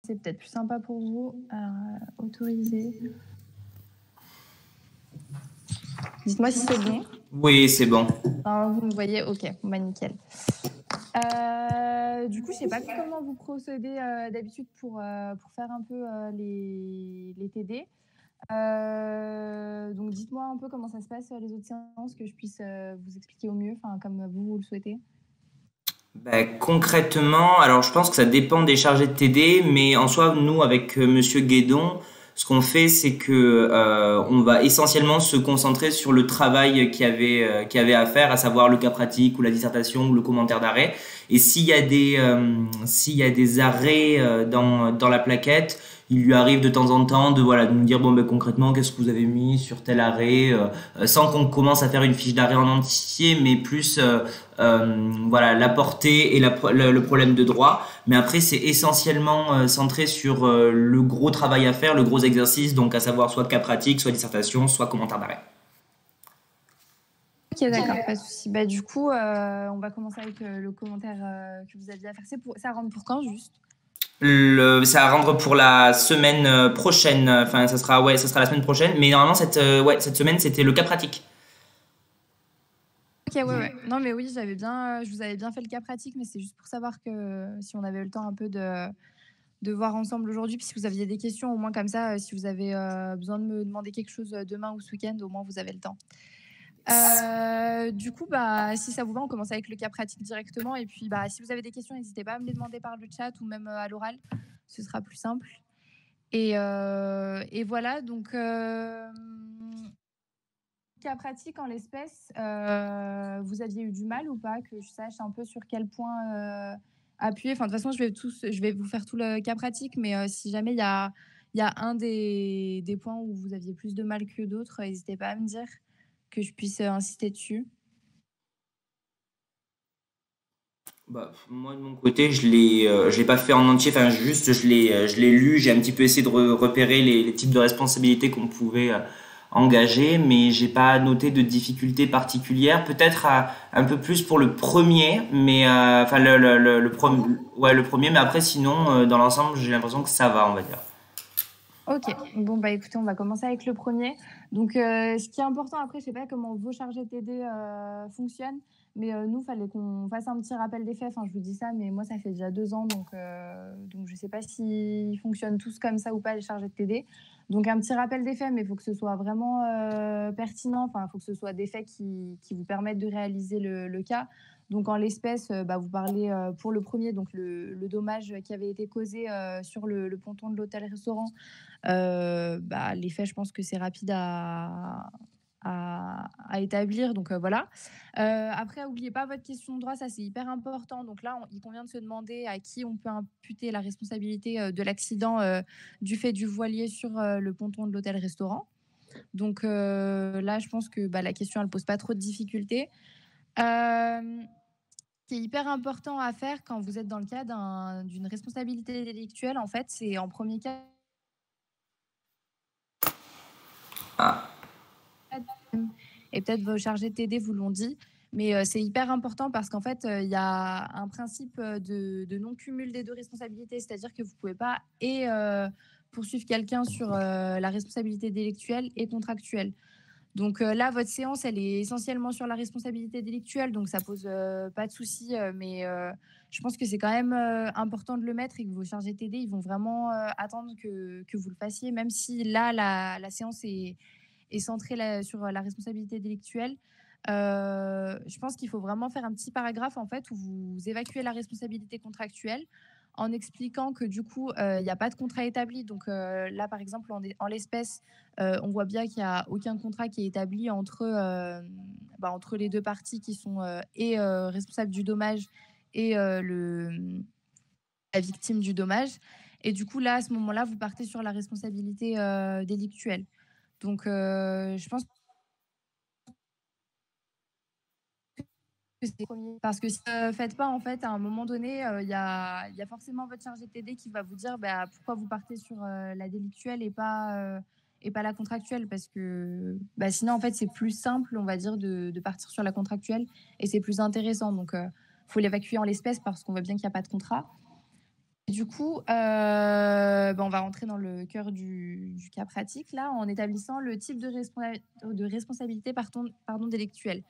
c'est peut-être plus sympa pour vous. Autoriser. Dites-moi si c'est bon. Oui, c'est bon. Vous me voyez? Ok, bah nickel. Du coup, je sais pas comment vous procédez d'habitude pour faire un peu les TD. Donc, dites-moi un peu comment ça se passe les autres séances, que je puisse vous expliquer au mieux, comme vous le souhaitez. Concrètement, alors je pense que ça dépend des chargés de TD, mais en soi, nous, avec Monsieur Guédon, ce qu'on fait, c'est que on va essentiellement se concentrer sur le travail qu'il y avait à faire, à savoir le cas pratique ou la dissertation ou le commentaire d'arrêt. Et s'il y a des arrêts dans la plaquette, il lui arrive de temps en temps de nous dire concrètement qu'est-ce que vous avez mis sur tel arrêt, sans qu'on commence à faire une fiche d'arrêt en entier, mais plus la portée et le problème de droit. Mais après, c'est essentiellement centré sur le gros travail à faire, le gros exercice, donc à savoir soit cas pratique, soit dissertation, soit commentaire d'arrêt. Ok, d'accord, pas de souci. Du coup, on va commencer avec le commentaire que vous aviez à faire. Ça rentre pour quand, juste? Ça va rendre pour la semaine prochaine. Enfin, ça sera la semaine prochaine. Mais normalement, cette semaine, c'était le cas pratique. Ok, ouais. Non, mais oui, je vous avais bien fait le cas pratique, mais c'est juste pour savoir que si on avait eu le temps un peu de voir ensemble aujourd'hui, puis si vous aviez des questions, au moins comme ça, si vous avez besoin de me demander quelque chose demain ou ce week-end, au moins vous avez le temps. Du coup, si ça vous va, on commence avec le cas pratique directement. Et puis, si vous avez des questions, n'hésitez pas à me les demander par le chat ou même à l'oral. Ce sera plus simple. Et voilà, donc cas pratique en l'espèce, vous aviez eu du mal ou pas, que je sache un peu sur quel point appuyer. Enfin, de toute façon, je vais vous faire tout le cas pratique, mais si jamais il y a un des points où vous aviez plus de mal que d'autres, n'hésitez pas à me dire, que je puisse insister dessus. Moi de mon côté, je l'ai pas fait en entier. Enfin, juste je l'ai lu. J'ai un petit peu essayé de repérer les types de responsabilités qu'on pouvait engager, mais j'ai pas noté de difficultés particulières. Peut-être un peu plus pour le premier, mais enfin le premier. Mais après, sinon, dans l'ensemble, j'ai l'impression que ça va, on va dire. Ok, bon écoutez, on va commencer avec le premier. Donc ce qui est important après, je sais pas comment vos chargés TD fonctionnent, mais nous, fallait qu'on fasse un petit rappel des faits. Enfin, je vous dis ça, mais moi, ça fait déjà 2 ans, donc je sais pas s'ils fonctionnent tous comme ça ou pas, les chargés de TD. Donc un petit rappel des faits, mais il faut que ce soit vraiment pertinent. Enfin, il faut que ce soit des faits qui vous permettent de réaliser le cas. Donc en l'espèce, vous parlez pour le premier, donc le dommage qui avait été causé sur le ponton de l'hôtel-restaurant. Les faits, je pense que c'est rapide à établir. Donc voilà. Après, n'oubliez pas votre question de droit, ça c'est hyper important. Donc là, il convient de se demander à qui on peut imputer la responsabilité de l'accident du fait du voilier sur le ponton de l'hôtel-restaurant. Donc là, je pense que la question, elle pose pas trop de difficultés. Ce qui est hyper important à faire quand vous êtes dans le cas d'une responsabilité délictuelle, en fait, c'est en premier cas. Et peut-être vos chargés de TD vous l'ont dit, mais c'est hyper important parce qu'en fait, il y a un principe de non-cumul des deux responsabilités, c'est-à-dire que vous ne pouvez pas poursuivre quelqu'un sur la responsabilité délictuelle et contractuelle. Donc là, votre séance, elle est essentiellement sur la responsabilité délictuelle, donc ça pose pas de souci, mais je pense que c'est quand même important de le mettre et que vos chargés de TD, ils vont vraiment attendre que vous le fassiez, même si là, la séance est centrée sur la responsabilité délictuelle. Je pense qu'il faut vraiment faire un petit paragraphe en fait où vous évacuez la responsabilité contractuelle en expliquant que du coup, il n'y a pas de contrat établi. Donc là, par exemple, en l'espèce, on voit bien qu'il n'y a aucun contrat qui est établi entre les deux parties qui sont responsables du dommage et la victime du dommage. Et du coup, là, à ce moment-là, vous partez sur la responsabilité délictuelle. Donc, je pense que c'est premier. Parce que si vous ne faites pas, en fait, à un moment donné, il y a forcément votre chargé de TD qui va vous dire pourquoi vous partez sur la délictuelle et pas la contractuelle. Parce que sinon, en fait, c'est plus simple, on va dire, de partir sur la contractuelle et c'est plus intéressant. Donc, il faut l'évacuer en l'espèce parce qu'on voit bien qu'il n'y a pas de contrat. Du coup, on va rentrer dans le cœur du cas pratique, là, en établissant le type de responsabilité délictuelle.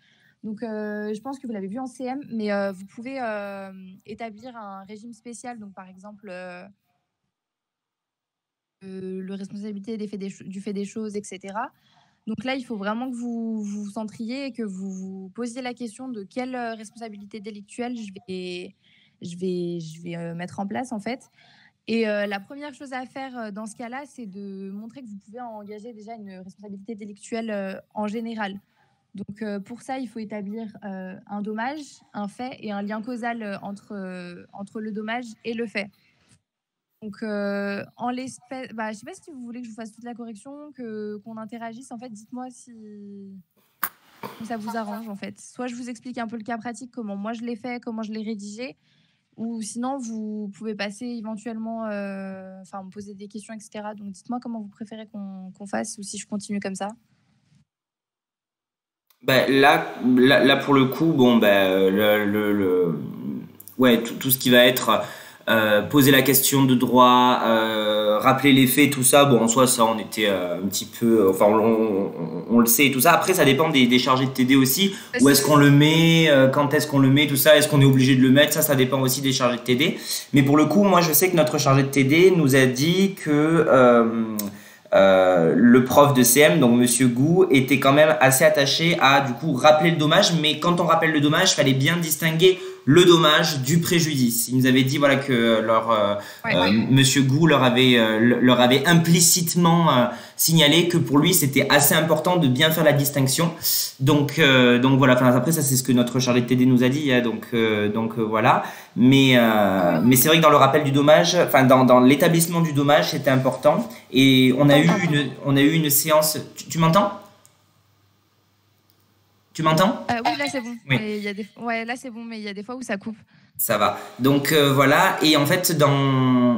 Donc, je pense que vous l'avez vu en CM, mais vous pouvez établir un régime spécial. Donc, par exemple, le responsabilité du fait des choses, etc. Donc là, il faut vraiment que vous vous centriez et que vous vous posiez la question de quelle responsabilité délictuelle je vais mettre en place, en fait. Et la première chose à faire dans ce cas-là, c'est de montrer que vous pouvez engager déjà une responsabilité délictuelle en général. Donc pour ça, il faut établir un dommage, un fait et un lien causal entre le dommage et le fait. Donc, en l'espèce, bah, je sais pas si vous voulez que je vous fasse toute la correction, qu'on interagisse. En fait, dites-moi si ça vous arrange, en fait. Soit je vous explique un peu le cas pratique, comment moi je l'ai fait, comment je l'ai rédigé, ou sinon vous pouvez passer éventuellement, enfin me poser des questions, etc. Donc dites-moi comment vous préférez qu'on fasse ou si je continue comme ça. Là, pour le coup, bon, ouais, tout ce qui va être poser la question de droit, rappeler les faits, tout ça, bon, en soi, ça, on était un petit peu, enfin, on le sait et tout ça. Après, ça dépend des chargés de TD aussi. Où est-ce qu'on le met, quand est-ce qu'on le met, tout ça. Est-ce qu'on est obligé de le mettre? Ça dépend aussi des chargés de TD. Mais pour le coup, moi, je sais que notre chargé de TD nous a dit que le prof de CM, donc Monsieur Gou, était quand même assez attaché à du coup rappeler le dommage, mais quand on rappelle le dommage, il fallait bien distinguer le dommage du préjudice. Il nous avait dit voilà que Ouais. Monsieur Gou leur avait implicitement signalé que pour lui c'était assez important de bien faire la distinction. Donc voilà. Enfin, après ça c'est ce que notre chargé de TD nous a dit. Hein, voilà. Mais c'est vrai que dans le rappel du dommage, enfin dans l'établissement du dommage, c'était important. Et on a eu une séance. Tu m'entends? Tu m'entends? Oui, là c'est bon. Oui. Mais il y a ouais, là c'est bon, mais il y a des fois où ça coupe. Ça va. Donc voilà. Et en fait,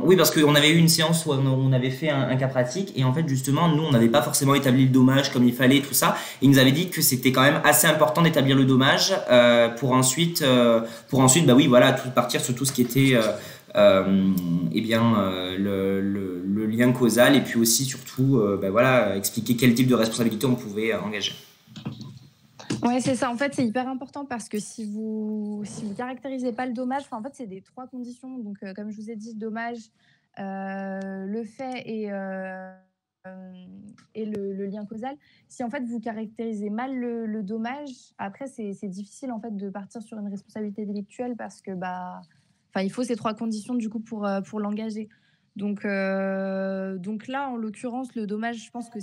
oui, parce qu'on avait eu une séance où on avait fait un cas pratique. Et en fait, justement, nous, on n'avait pas forcément établi le dommage comme il fallait, tout ça. Et il nous avait dit que c'était quand même assez important d'établir le dommage pour ensuite, bah oui, voilà, partir sur tout ce qui était le lien causal. Et puis aussi, surtout, bah voilà, expliquer quel type de responsabilité on pouvait engager. Ouais, c'est ça. En fait, c'est hyper important parce que si vous caractérisez pas le dommage, enfin, en fait, c'est des 3 conditions. Donc, comme je vous ai dit, dommage, le fait et le lien causal. Si, en fait, vous caractérisez mal le dommage, après, c'est difficile, en fait, de partir sur une responsabilité délictuelle parce que, bah, enfin, il faut ces 3 conditions, du coup, pour l'engager. Donc là, en l'occurrence, le dommage, je pense que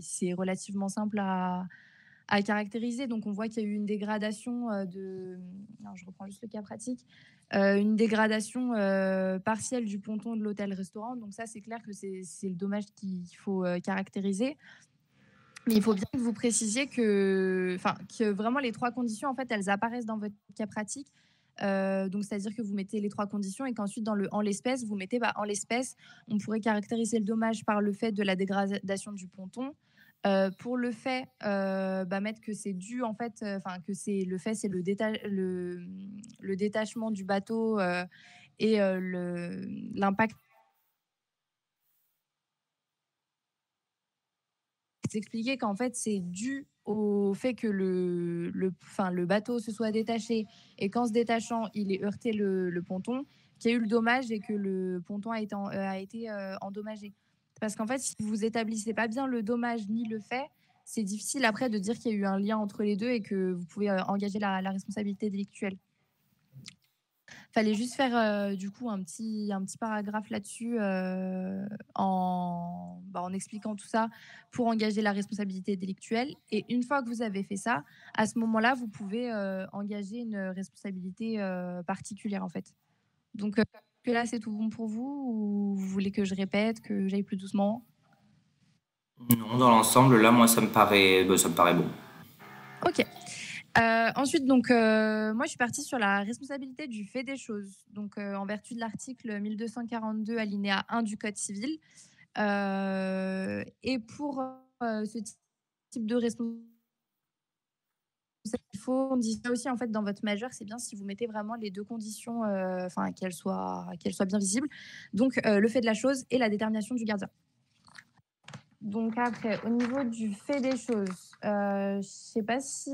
c'est relativement simple à caractériser. Donc, on voit qu'il y a eu une dégradation non, je reprends juste le cas pratique. Une dégradation partielle du ponton de l'hôtel-restaurant. Donc, ça, c'est clair que c'est le dommage qu'il faut caractériser. Mais il faut bien que vous précisiez que vraiment les 3 conditions, en fait, elles apparaissent dans votre cas pratique. Donc, c'est-à-dire que vous mettez les 3 conditions et qu'ensuite, en l'espèce, vous mettez en l'espèce, on pourrait caractériser le dommage par le fait de la dégradation du ponton. Pour le fait, mettre que c'est dû en fait, enfin que c'est le fait, c'est le détachement du bateau et l'impact. Expliquer qu'en fait c'est dû au fait que le bateau se soit détaché et qu'en se détachant, il ait heurté le ponton, qu'il y a eu le dommage et que le ponton a été endommagé. Parce qu'en fait, si vous établissez pas bien le dommage ni le fait, c'est difficile après de dire qu'il y a eu un lien entre les deux et que vous pouvez engager la responsabilité délictuelle. Fallait juste faire du coup un petit paragraphe là-dessus en expliquant tout ça pour engager la responsabilité délictuelle. Et une fois que vous avez fait ça, à ce moment-là, vous pouvez engager une responsabilité particulière en fait. Donc que là, c'est tout bon pour vous ou vous voulez que je répète, que j'aille plus doucement? Non, dans l'ensemble, là, moi, ça me paraît bon. Ok. Ensuite, donc, moi, je suis partie sur la responsabilité du fait des choses. Donc, en vertu de l'article 1242, alinéa 1 du Code civil. Et pour ce type de responsabilité, On dit ça aussi en fait dans votre majeur, c'est bien si vous mettez vraiment les 2 conditions, enfin qu'elles soient bien visibles. Donc, le fait de la chose et la détermination du gardien. Donc après, au niveau du fait des choses, je sais pas si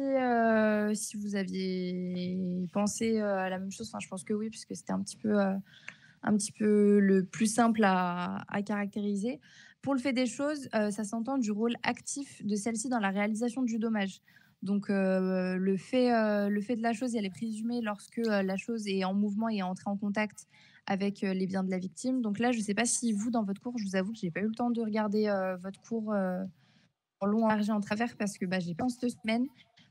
vous aviez pensé, à la même chose. Enfin, je pense que oui, puisque c'était un petit peu le plus simple à caractériser. Pour le fait des choses, ça s'entend du rôle actif de celle-ci dans la réalisation du dommage. Donc, le fait de la chose, elle est présumée lorsque la chose est en mouvement et est entrée en contact avec les biens de la victime. Donc là, je ne sais pas si vous, dans votre cours, je vous avoue que je n'ai pas eu le temps de regarder votre cours en long, en large et en travers parce que j'ai pas en cette semaine.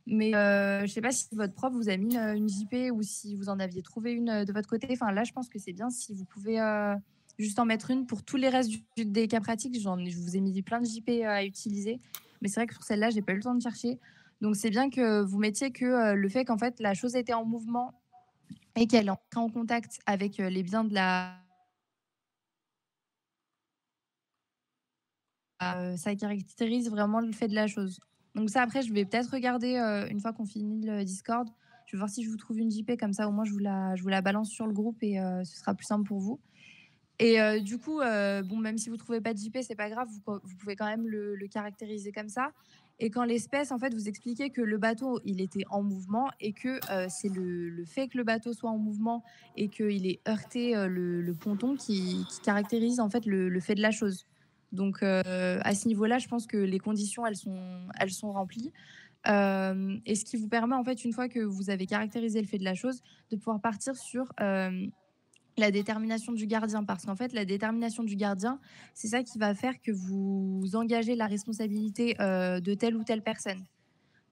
Mais je ne sais pas si votre prof vous a mis une JP ou si vous en aviez trouvé une de votre côté. Enfin, là, je pense que c'est bien si vous pouvez juste en mettre une pour tous les restes des cas pratiques. Je vous ai mis plein de JP à utiliser. Mais c'est vrai que pour celle-là, je n'ai pas eu le temps de chercher. Donc, c'est bien que vous mettiez que le fait qu'en fait, la chose était en mouvement et qu'elle est entrée en contact avec les biens de la... ça caractérise vraiment le fait de la chose. Donc ça, après, je vais peut-être regarder une fois qu'on finit le Discord. Je vais voir si je vous trouve une JP, comme ça au moins je vous la balance sur le groupe et ce sera plus simple pour vous. Et du coup, bon, même si vous trouvez pas de JP, c'est pas grave, vous pouvez quand même le caractériser comme ça. Et quand l'espèce, en fait, vous expliquez que le bateau, il était en mouvement et que c'est le fait que le bateau soit en mouvement et qu'il ait heurté le ponton qui caractérise en fait le fait de la chose. Donc à ce niveau-là, je pense que les conditions, elles sont remplies. Et ce qui vous permet, en fait, une fois que vous avez caractérisé le fait de la chose, de pouvoir partir sur la détermination du gardien, parce qu'en fait, la détermination du gardien, c'est ça qui va faire que vous engagez la responsabilité de telle ou telle personne.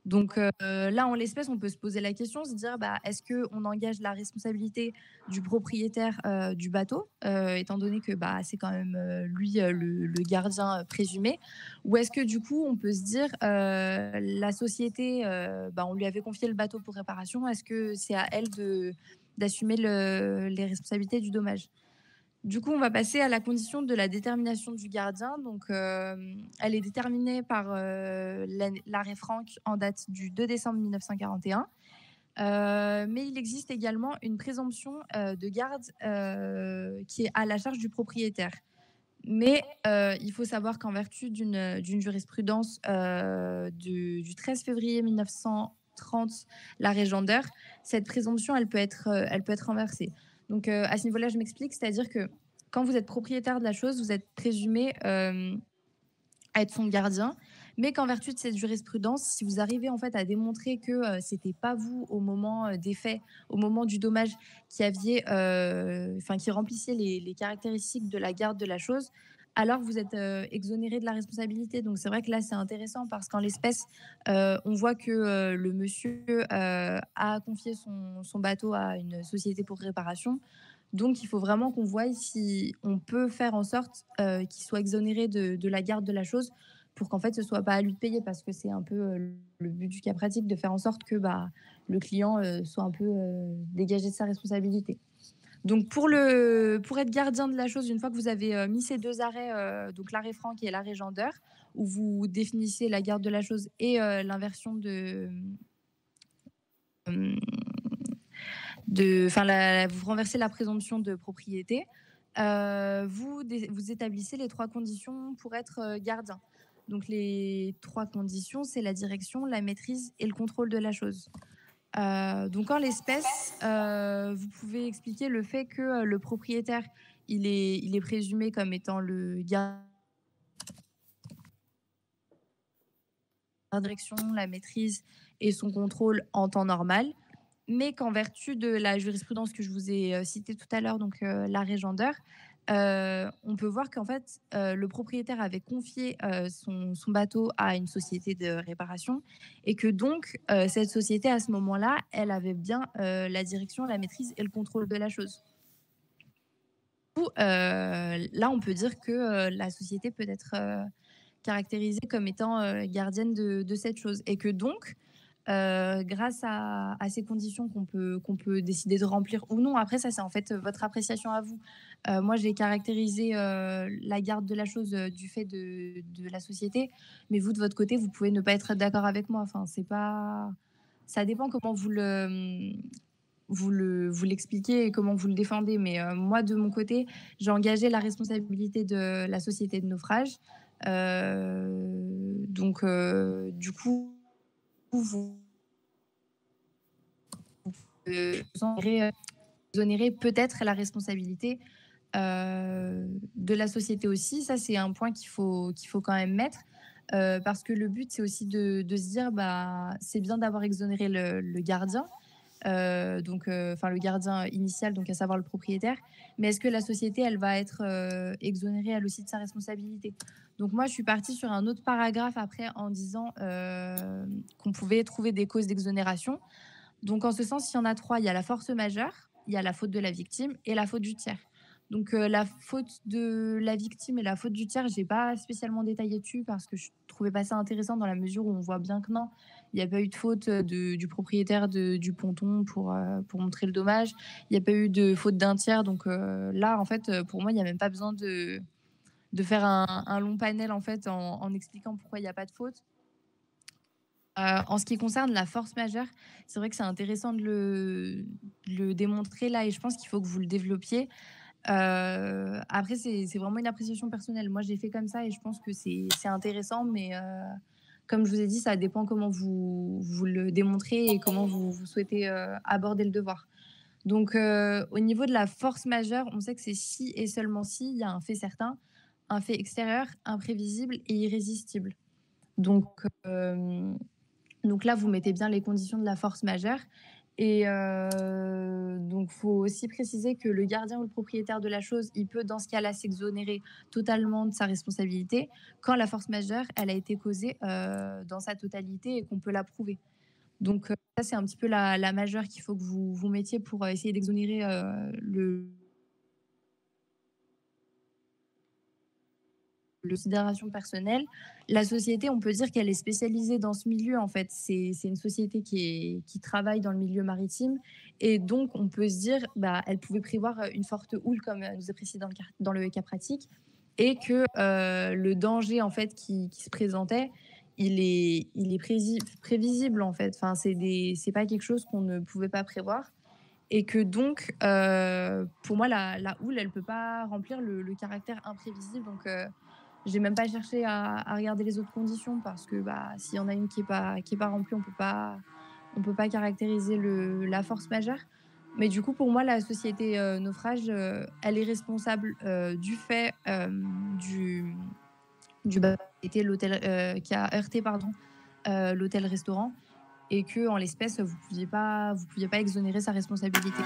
Donc là, en l'espèce, on peut se poser la question, se dire, est-ce qu'on engage la responsabilité du propriétaire du bateau, étant donné que c'est quand même lui le gardien présumé, ou est-ce que du coup, on peut se dire, la société, on lui avait confié le bateau pour réparation, est-ce que c'est à elle d'assumer les responsabilités du dommage? Du coup, on va passer à la condition de la détermination du gardien. Donc, elle est déterminée par l'arrêt Franck en date du 2 décembre 1941. Mais il existe également une présomption de garde qui est à la charge du propriétaire. Mais il faut savoir qu'en vertu d'une jurisprudence du 13 février 1930, l'arrêt Gender, cette présomption, elle peut être renversée. Donc à ce niveau-là, je m'explique, c'est-à-dire que quand vous êtes propriétaire de la chose, vous êtes présumé à être son gardien, mais qu'en vertu de cette jurisprudence, si vous arrivez en fait à démontrer que c'était pas vous au moment des faits, au moment du dommage, qui remplissiez les caractéristiques de la garde de la chose, alors vous êtes exonéré de la responsabilité. Donc c'est vrai que là c'est intéressant parce qu'en l'espèce, on voit que le monsieur a confié son bateau à une société pour réparation. Donc, il faut vraiment qu'on voie si on peut faire en sorte qu'il soit exonéré de la garde de la chose pour qu'en fait, ce soit pas à lui de payer parce que c'est un peu le but du cas pratique de faire en sorte que le client soit un peu dégagé de sa responsabilité. Donc, pour être gardien de la chose, une fois que vous avez mis ces deux arrêts, donc l'arrêt Franck et l'arrêt Gender, où vous définissez la garde de la chose et l'inversion vous renversez la présomption de propriété, vous établissez les trois conditions pour être gardien. Donc les trois conditions, c'est la direction, la maîtrise et le contrôle de la chose. Donc en l'espèce, vous pouvez expliquer le fait que le propriétaire, il est présumé comme étant le gardien, la direction, la maîtrise et son contrôle en temps normal, mais qu'en vertu de la jurisprudence que je vous ai citée tout à l'heure, donc l'arrêt Gender, on peut voir qu'en fait, le propriétaire avait confié son bateau à une société de réparation et que donc cette société, à ce moment-là, elle avait bien la direction, la maîtrise et le contrôle de la chose. Là, on peut dire que la société peut être caractérisée comme étant gardienne de cette chose et que donc, grâce à ces conditions qu'on peut décider de remplir ou non. Après, ça, c'est en fait votre appréciation à vous. Moi, j'ai caractérisé la garde de la chose du fait de la société, mais vous, de votre côté, vous pouvez ne pas être d'accord avec moi. Enfin, c'est pas... Ça dépend comment vous l'expliquez et comment vous le défendez. Mais moi, de mon côté, j'ai engagé la responsabilité de la société de naufrage. Donc, du coup, vous exonérer peut-être la responsabilité de la société aussi. Ça, c'est un point qu'il faut quand même mettre. Parce que le but, c'est aussi de se dire, bah, c'est bien d'avoir exonéré le gardien, enfin le gardien initial, donc à savoir le propriétaire. Mais est-ce que la société, elle va être exonérée elle aussi de sa responsabilité? Donc moi, je suis partie sur un autre paragraphe après en disant qu'on pouvait trouver des causes d'exonération. Donc en ce sens, il y en a trois. Il y a la force majeure, il y a la faute de la victime et la faute du tiers. Donc la faute de la victime et la faute du tiers, j'ai pas spécialement détaillé dessus parce que je trouvais pas ça intéressant dans la mesure où on voit bien que non, il n'y a pas eu de faute du propriétaire du ponton pour montrer le dommage. Il n'y a pas eu de faute d'un tiers. Donc là, en fait, pour moi, il n'y a même pas besoin de faire un long panel en fait en expliquant pourquoi il n'y a pas de faute. En ce qui concerne la force majeure, c'est vrai que c'est intéressant de le démontrer là et je pense qu'il faut que vous le développiez. Après, c'est vraiment une appréciation personnelle. Moi, j'ai fait comme ça et je pense que c'est intéressant, mais comme je vous ai dit, ça dépend comment vous le démontrez et comment vous souhaitez aborder le devoir. Donc, au niveau de la force majeure, on sait que c'est si et seulement si il y a un fait certain, un fait extérieur, imprévisible et irrésistible. Donc, donc là, vous mettez bien les conditions de la force majeure. Et donc, il faut aussi préciser que le gardien ou le propriétaire de la chose, il peut, dans ce cas-là, s'exonérer totalement de sa responsabilité quand la force majeure, elle a été causée dans sa totalité et qu'on peut la prouver. Donc, ça, c'est un petit peu la majeure qu'il faut que vous mettiez pour essayer d'exonérer le considération personnelle. La société, on peut dire qu'elle est spécialisée dans ce milieu. En fait, c'est une société qui travaille dans le milieu maritime. Et donc, on peut se dire, bah, elle pouvait prévoir une forte houle, comme nous a précisé dans le cas pratique, et que le danger, en fait, qui se présentait, il est prévisible, en fait. Enfin, c'est pas quelque chose qu'on ne pouvait pas prévoir. Et que donc, pour moi, la houle, elle peut pas remplir le caractère imprévisible. Donc, j'ai même pas cherché à regarder les autres conditions parce que bah, s'il y en a une qui est pas remplie, on peut pas caractériser la force majeure. Mais du coup, pour moi, la société naufrage, elle est responsable du fait du bateau l'hôtel qui a heurté pardon l'hôtel-restaurant et que en l'espèce vous pouviez pas exonérer sa responsabilité.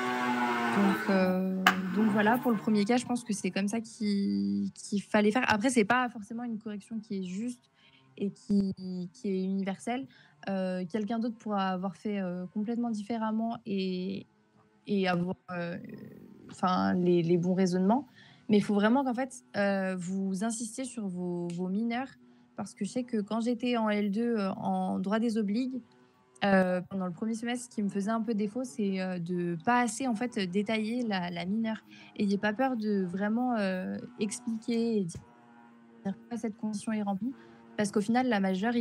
Donc voilà, pour le premier cas, je pense que c'est comme ça qu'il fallait faire. Après, c'est pas forcément une correction qui est juste et qui est universelle. Quelqu'un d'autre pourra avoir fait complètement différemment et avoir les bons raisonnements. Mais il faut vraiment qu'en fait, vous insistiez sur vos mineurs parce que je sais que quand j'étais en L2 en droit des obligues, pendant le premier semestre, ce qui me faisait un peu défaut, c'est de pas assez en fait détailler la mineure. Et n'ayez pas peur de vraiment expliquer et dire pourquoi cette condition est remplie. Parce qu'au final, la majeure,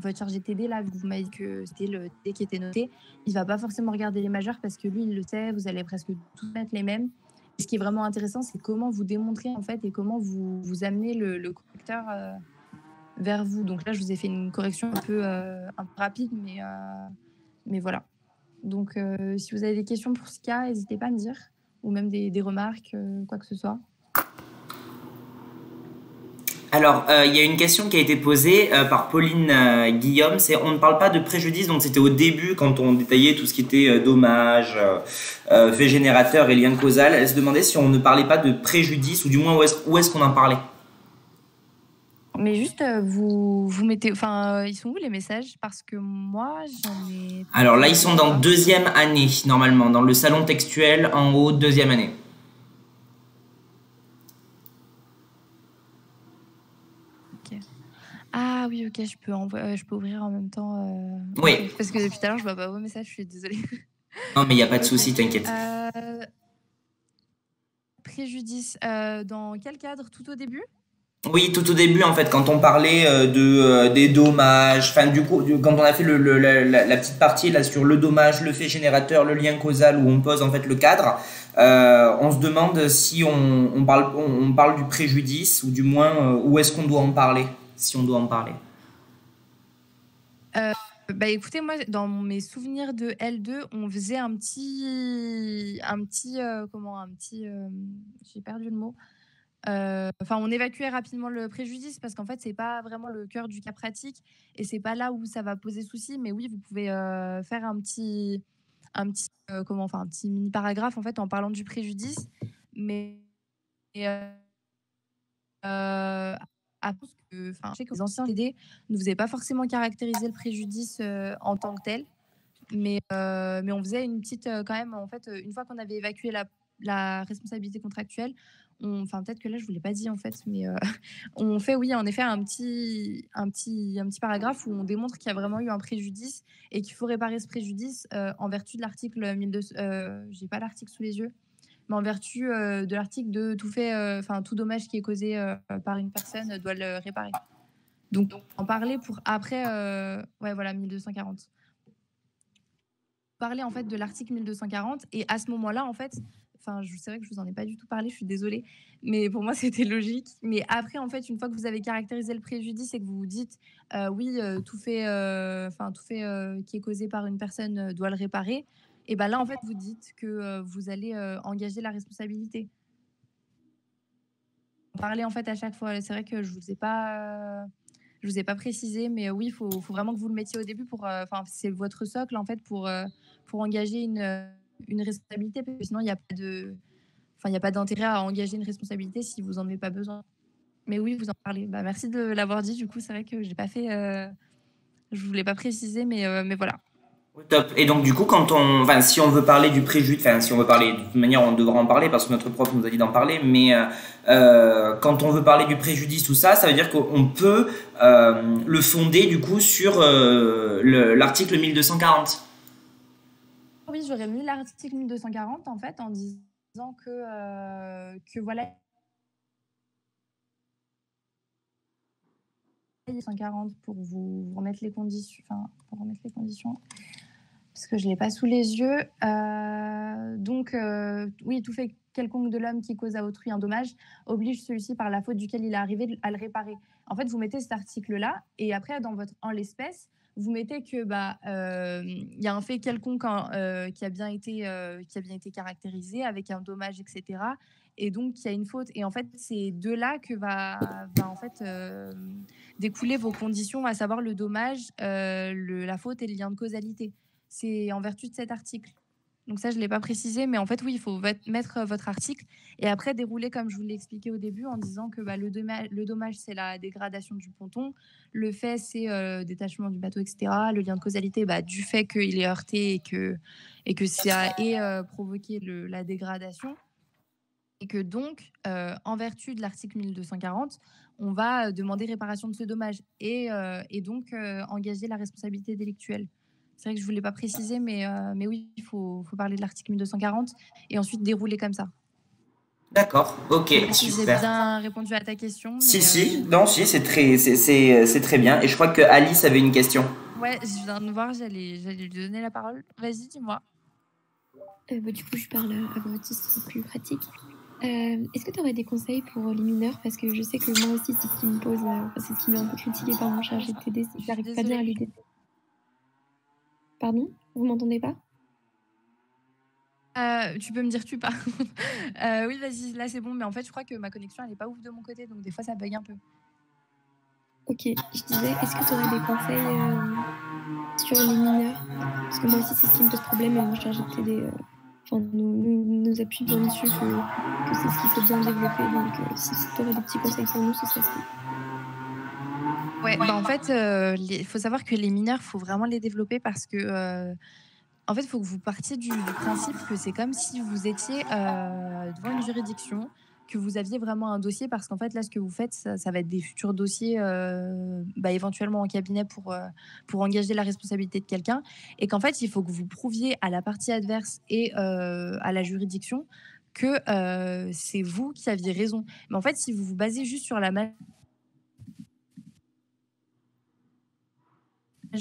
votre chargé de TD, là, vu que vous m'avez dit que c'était le TD qui était noté, il va pas forcément regarder les majeures parce que lui, il le sait, vous allez presque tous mettre les mêmes. Et ce qui est vraiment intéressant, c'est comment vous démontrez en fait et comment vous amenez le correcteur vers vous. Donc là, je vous ai fait une correction un peu rapide, mais voilà. Donc, si vous avez des questions pour ce cas, n'hésitez pas à me dire, ou même des remarques, quoi que ce soit. Alors, il y a une question qui a été posée par Pauline Guillaume, c'est on ne parle pas de préjudice, donc c'était au début quand on détaillait tout ce qui était dommages, fait générateur et lien causal. Elle se demandait si on ne parlait pas de préjudice, ou du moins où est-ce qu'on en parlait. Mais juste, vous mettez... Enfin, ils sont où les messages? Parce que moi, j'en ai... Alors là, ils sont dans deuxième année, normalement, dans le salon textuel, en haut, deuxième année. Ok. Ah oui, ok, je peux ouvrir en même temps. Oui. Okay. Parce que depuis tout à l'heure, je vois pas vos messages, je suis désolée. Non, mais il n'y a pas de souci, t'inquiète. Préjudice, dans quel cadre? Tout au début? Oui, tout au début, en fait, quand on parlait des dommages, enfin, du coup, quand on a fait la petite partie là sur le dommage, le fait générateur, le lien causal, où on pose en fait le cadre, on se demande si on parle du préjudice, ou du moins, où est-ce qu'on doit en parler, si on doit en parler. Euh, Bah écoutez, moi, dans mes souvenirs de L2, on faisait j'ai perdu le mot. Enfin, on évacuait rapidement le préjudice parce qu'en fait, c'est pas vraiment le cœur du cas pratique et c'est pas là où ça va poser souci. Mais oui, vous pouvez faire un petit mini paragraphe en fait en parlant du préjudice. Mais euh, après, enfin, je sais que les anciens TD ne faisaient pas forcément caractériser le préjudice en tant que tel. Mais on faisait une petite, quand même, en fait, une fois qu'on avait évacué la responsabilité contractuelle, enfin, peut-être que là, je ne vous l'ai pas dit, en fait, mais on fait, oui, en effet, un petit paragraphe où on démontre qu'il y a vraiment eu un préjudice et qu'il faut réparer ce préjudice en vertu de l'article 1200, j'ai pas l'article sous les yeux, mais en vertu de l'article de tout fait, enfin, tout dommage qui est causé par une personne doit le réparer. Donc, en parler pour après, ouais, voilà, 1240 parler en fait de l'article 1240 et à ce moment-là en fait enfin c'est vrai que je vous en ai pas du tout parlé, je suis désolée, mais pour moi c'était logique. Mais après en fait une fois que vous avez caractérisé le préjudice et que vous vous dites oui tout fait qui est causé par une personne doit le réparer, et ben là en fait vous dites que vous allez engager la responsabilité. Parler en fait à chaque fois, c'est vrai que je vous ai pas précisé, mais oui, faut vraiment que vous le mettiez au début pour, enfin, c'est votre socle en fait pour engager une responsabilité, parce que sinon il n'y a pas de, enfin, il y a pas d'intérêt à engager une responsabilité si vous en avez pas besoin. Mais oui, vous en parlez. Bah, merci de l'avoir dit. Du coup, c'est vrai que j'ai pas fait, je voulais pas préciser, mais voilà. Top. Et donc du coup, enfin, si on veut parler du préjudice, enfin, si on veut parler, de toute manière, on devra en parler parce que notre prof nous a dit d'en parler, mais quand on veut parler du préjudice, tout ça, ça veut dire qu'on peut le fonder du coup sur l'article 1240. Oui, j'aurais mis l'article 1240 en fait en disant que voilà, 140 pour vous remettre les conditions, enfin, pour remettre les conditions, parce que je ne l'ai pas sous les yeux. Oui, tout fait quelconque de l'homme qui cause à autrui un dommage oblige celui-ci par la faute duquel il est arrivé à le réparer. En fait, vous mettez cet article-là et après, en l'espèce, vous mettez que y a un fait quelconque qui a bien été caractérisé avec un dommage, etc. Et donc, il y a une faute. Et en fait, c'est de là que va en fait découler vos conditions, à savoir le dommage, la faute et le lien de causalité. C'est en vertu de cet article. Donc ça, je ne l'ai pas précisé, mais en fait, oui, il faut mettre votre article et après dérouler comme je vous l'ai expliqué au début en disant que le dommage, c'est la dégradation du ponton, le fait, c'est le détachement du bateau, etc. Le lien de causalité, du fait qu'il est heurté et que ça ait provoqué la dégradation. Et que donc, en vertu de l'article 1240, on va demander réparation de ce dommage et donc engager la responsabilité délictuelle. C'est vrai que je ne voulais pas préciser, mais oui, il faut parler de l'article 1240 et ensuite dérouler comme ça. D'accord, ok, Je ne sais pas si j'ai super. bien répondu à ta question, Si, mais si, non, si, c'est très bien. Et je crois que Alice avait une question. ouais, je viens de voir, j'allais lui donner la parole. Vas-y, dis-moi. Du coup, je parle à voix haute, c'est plus pratique. Est-ce que tu aurais des conseils pour les mineurs? Parce que je sais que moi aussi, c'est ce qui me pose, c'est ce qui m'est un peu critiqué par mon chargé de TD, c'est que j'arrive pas bien à les détecter. Pardon? Vous m'entendez pas? Tu peux me dire tu pars. Oui, vas-y, là c'est bon, mais en fait, je crois que ma connexion elle est pas ouf de mon côté, donc des fois ça bug un peu. Ok, je disais, est-ce que tu aurais des conseils sur les mineurs? Parce que moi aussi, c'est ce qui me pose problème et mon chargé de TD nous appuie bien dessus que c'est ce qu'il faut bien développer. Donc, si tu aurais des petits conseils pour nous, ce serait cool. Ouais, en fait, il faut savoir que les mineurs, il faut vraiment les développer parce que, en fait, il faut que vous partiez du principe que c'est comme si vous étiez devant une juridiction, que vous aviez vraiment un dossier, parce qu'en fait, là, ce que vous faites, ça va être des futurs dossiers, éventuellement en cabinet pour engager la responsabilité de quelqu'un. Et qu'en fait, il faut que vous prouviez à la partie adverse et à la juridiction que c'est vous qui aviez raison. Mais en fait, si vous vous basez juste sur la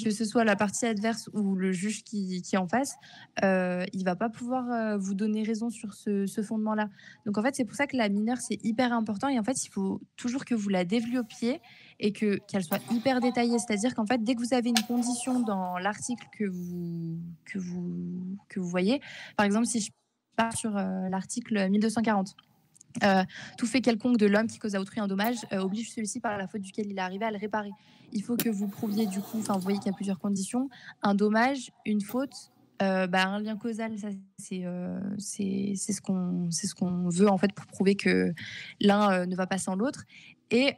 que ce soit la partie adverse ou le juge qui est en face, il va pas pouvoir vous donner raison sur ce fondement-là. Donc en fait, c'est pour ça que la mineure, c'est hyper important. Et en fait, il faut toujours que vous la développiez et qu'elle soit hyper détaillée. C'est-à-dire qu'en fait, dès que vous avez une condition dans l'article que vous voyez, par exemple, si je pars sur l'article 1240, tout fait quelconque de l'homme qui cause à autrui un dommage oblige celui-ci par la faute duquel il est arrivé à le réparer. Il faut que vous prouviez du coup, enfin vous voyez qu'il y a plusieurs conditions, un dommage, une faute, un lien causal, ça c'est ce qu'on veut en fait pour prouver que l'un ne va pas sans l'autre et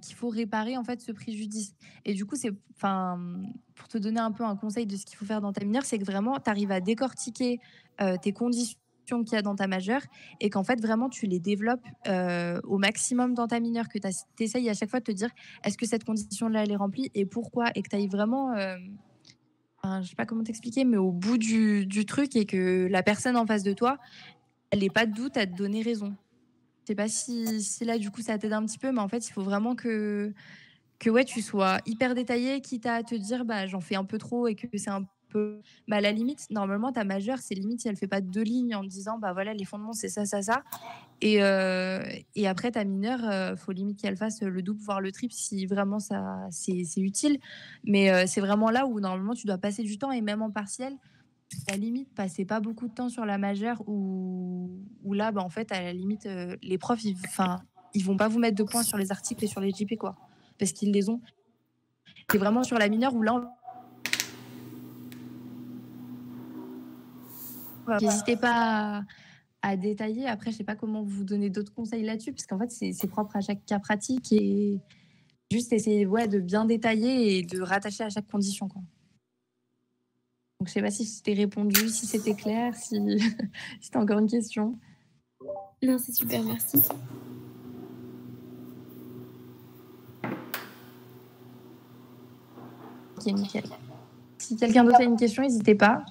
qu'il faut réparer en fait ce préjudice. Et du coup c'est, enfin pour te donner un peu un conseil de ce qu'il faut faire dans ta mineure, c'est que vraiment tu arrives à décortiquer tes conditions qu'il y a dans ta majeure et qu'en fait vraiment tu les développes au maximum dans ta mineure, que tu essayes à chaque fois de te dire est-ce que cette condition là elle est remplie et pourquoi, et que tu ailles vraiment je sais pas comment t'expliquer, mais au bout du truc, et que la personne en face de toi elle n'ait pas de doute à te donner raison. Je sais pas si là du coup ça t'aide un petit peu, mais en fait il faut vraiment que ouais, tu sois hyper détaillé, quitte à te dire bah j'en fais un peu trop et que c'est un peu, bah à la limite normalement ta majeure c'est limite si elle fait pas 2 lignes en te disant bah voilà les fondements c'est ça ça ça, et après ta mineure faut limite qu'elle fasse le double voire le triple si vraiment ça c'est utile, mais c'est vraiment là où normalement tu dois passer du temps, et même en partiel à la limite passer pas beaucoup de temps sur la majeure, où là bah en fait à la limite les profs ils vont pas vous mettre de points sur les articles et sur les JP quoi, parce qu'ils les ont. C'est vraiment sur la mineure où là, n'hésitez pas à détailler. Après, je sais pas comment vous donner d'autres conseils là-dessus, parce qu'en fait, c'est propre à chaque cas pratique, et juste essayer de bien détailler et de rattacher à chaque condition, quoi. Donc, je sais pas si je t'ai répondu, si c'était clair, si, si t'as encore une question. Non, c'est super, merci. Ok, nickel. Si quelqu'un d'autre a une question, n'hésitez pas.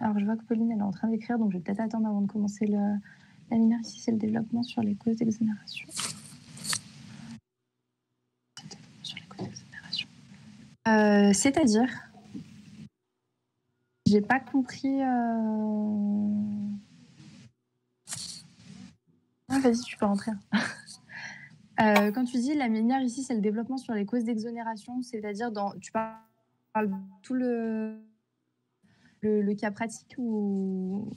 Alors, je vois que Pauline, elle est en train d'écrire, donc je vais peut-être attendre avant de commencer la mineure. Ici, c'est le développement sur les causes d'exonération. C'est-à-dire, j'ai pas compris. Vas-y, tu peux rentrer. Quand tu dis la mineure ici, c'est le développement sur les causes d'exonération, c'est-à-dire tu parles de tout le cas pratique ou...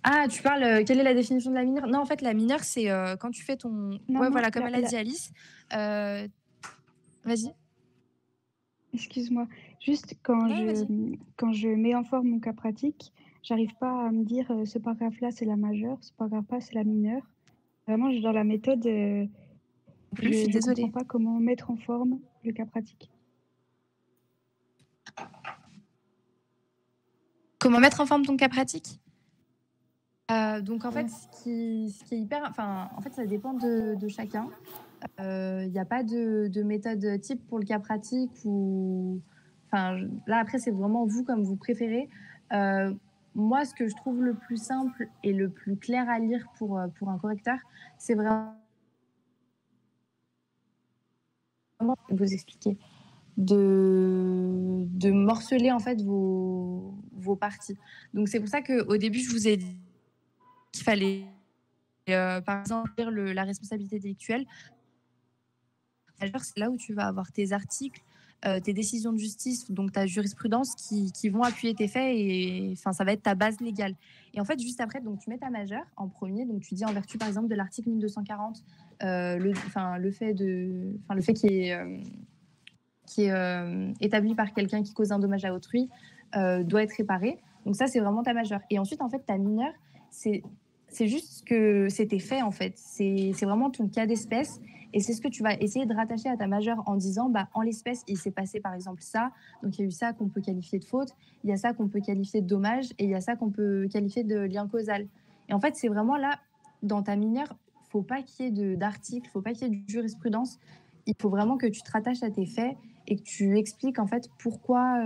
Ah, tu parles, quelle est la définition de la mineure? Non, en fait, la mineure, c'est quand tu fais ton... Non, ouais, non, voilà, comme elle a dit Alice. Vas-y. Excuse-moi, juste quand je mets en forme mon cas pratique, j'arrive pas à me dire ce paragraphe-là c'est la majeure, ce paragraphe-là c'est la mineure. Vraiment, dans la méthode, Je suis désolée. comprends pas comment mettre en forme le cas pratique. Comment mettre en forme ton cas pratique? Donc en fait, ce qui est hyper, en fait, ça dépend de chacun. Il n'y a pas de méthode type pour le cas pratique, ou là après c'est vraiment vous comme vous préférez. Moi, ce que je trouve le plus simple et le plus clair à lire pour un correcteur, c'est vraiment vous expliquer de morceler en fait vos parties. Donc c'est pour ça qu'au début je vous ai dit qu'il fallait par exemple lire la responsabilité intellectuelle. C'est là où tu vas avoir tes articles, tes décisions de justice, donc ta jurisprudence qui vont appuyer tes faits, et ça va être ta base légale. Et en fait, juste après, donc tu mets ta majeure en premier, donc tu dis en vertu par exemple de l'article 1240, le fait qui est établi par quelqu'un qui cause un dommage à autrui doit être réparé. Donc ça, c'est vraiment ta majeure. Et ensuite, en fait, ta mineure, c'est juste que c'est tes faits, en fait. C'est vraiment ton cas d'espèce. Et c'est ce que tu vas essayer de rattacher à ta majeure en disant, en l'espèce, il s'est passé par exemple ça. Donc il y a eu ça qu'on peut qualifier de faute, il y a ça qu'on peut qualifier de dommage, et il y a ça qu'on peut qualifier de lien causal. Et en fait, c'est vraiment là, dans ta mineure, il ne faut pas qu'il y ait d'articles, il ne faut pas qu'il y ait de jurisprudence. Il faut vraiment que tu te rattaches à tes faits et que tu expliques en fait pourquoi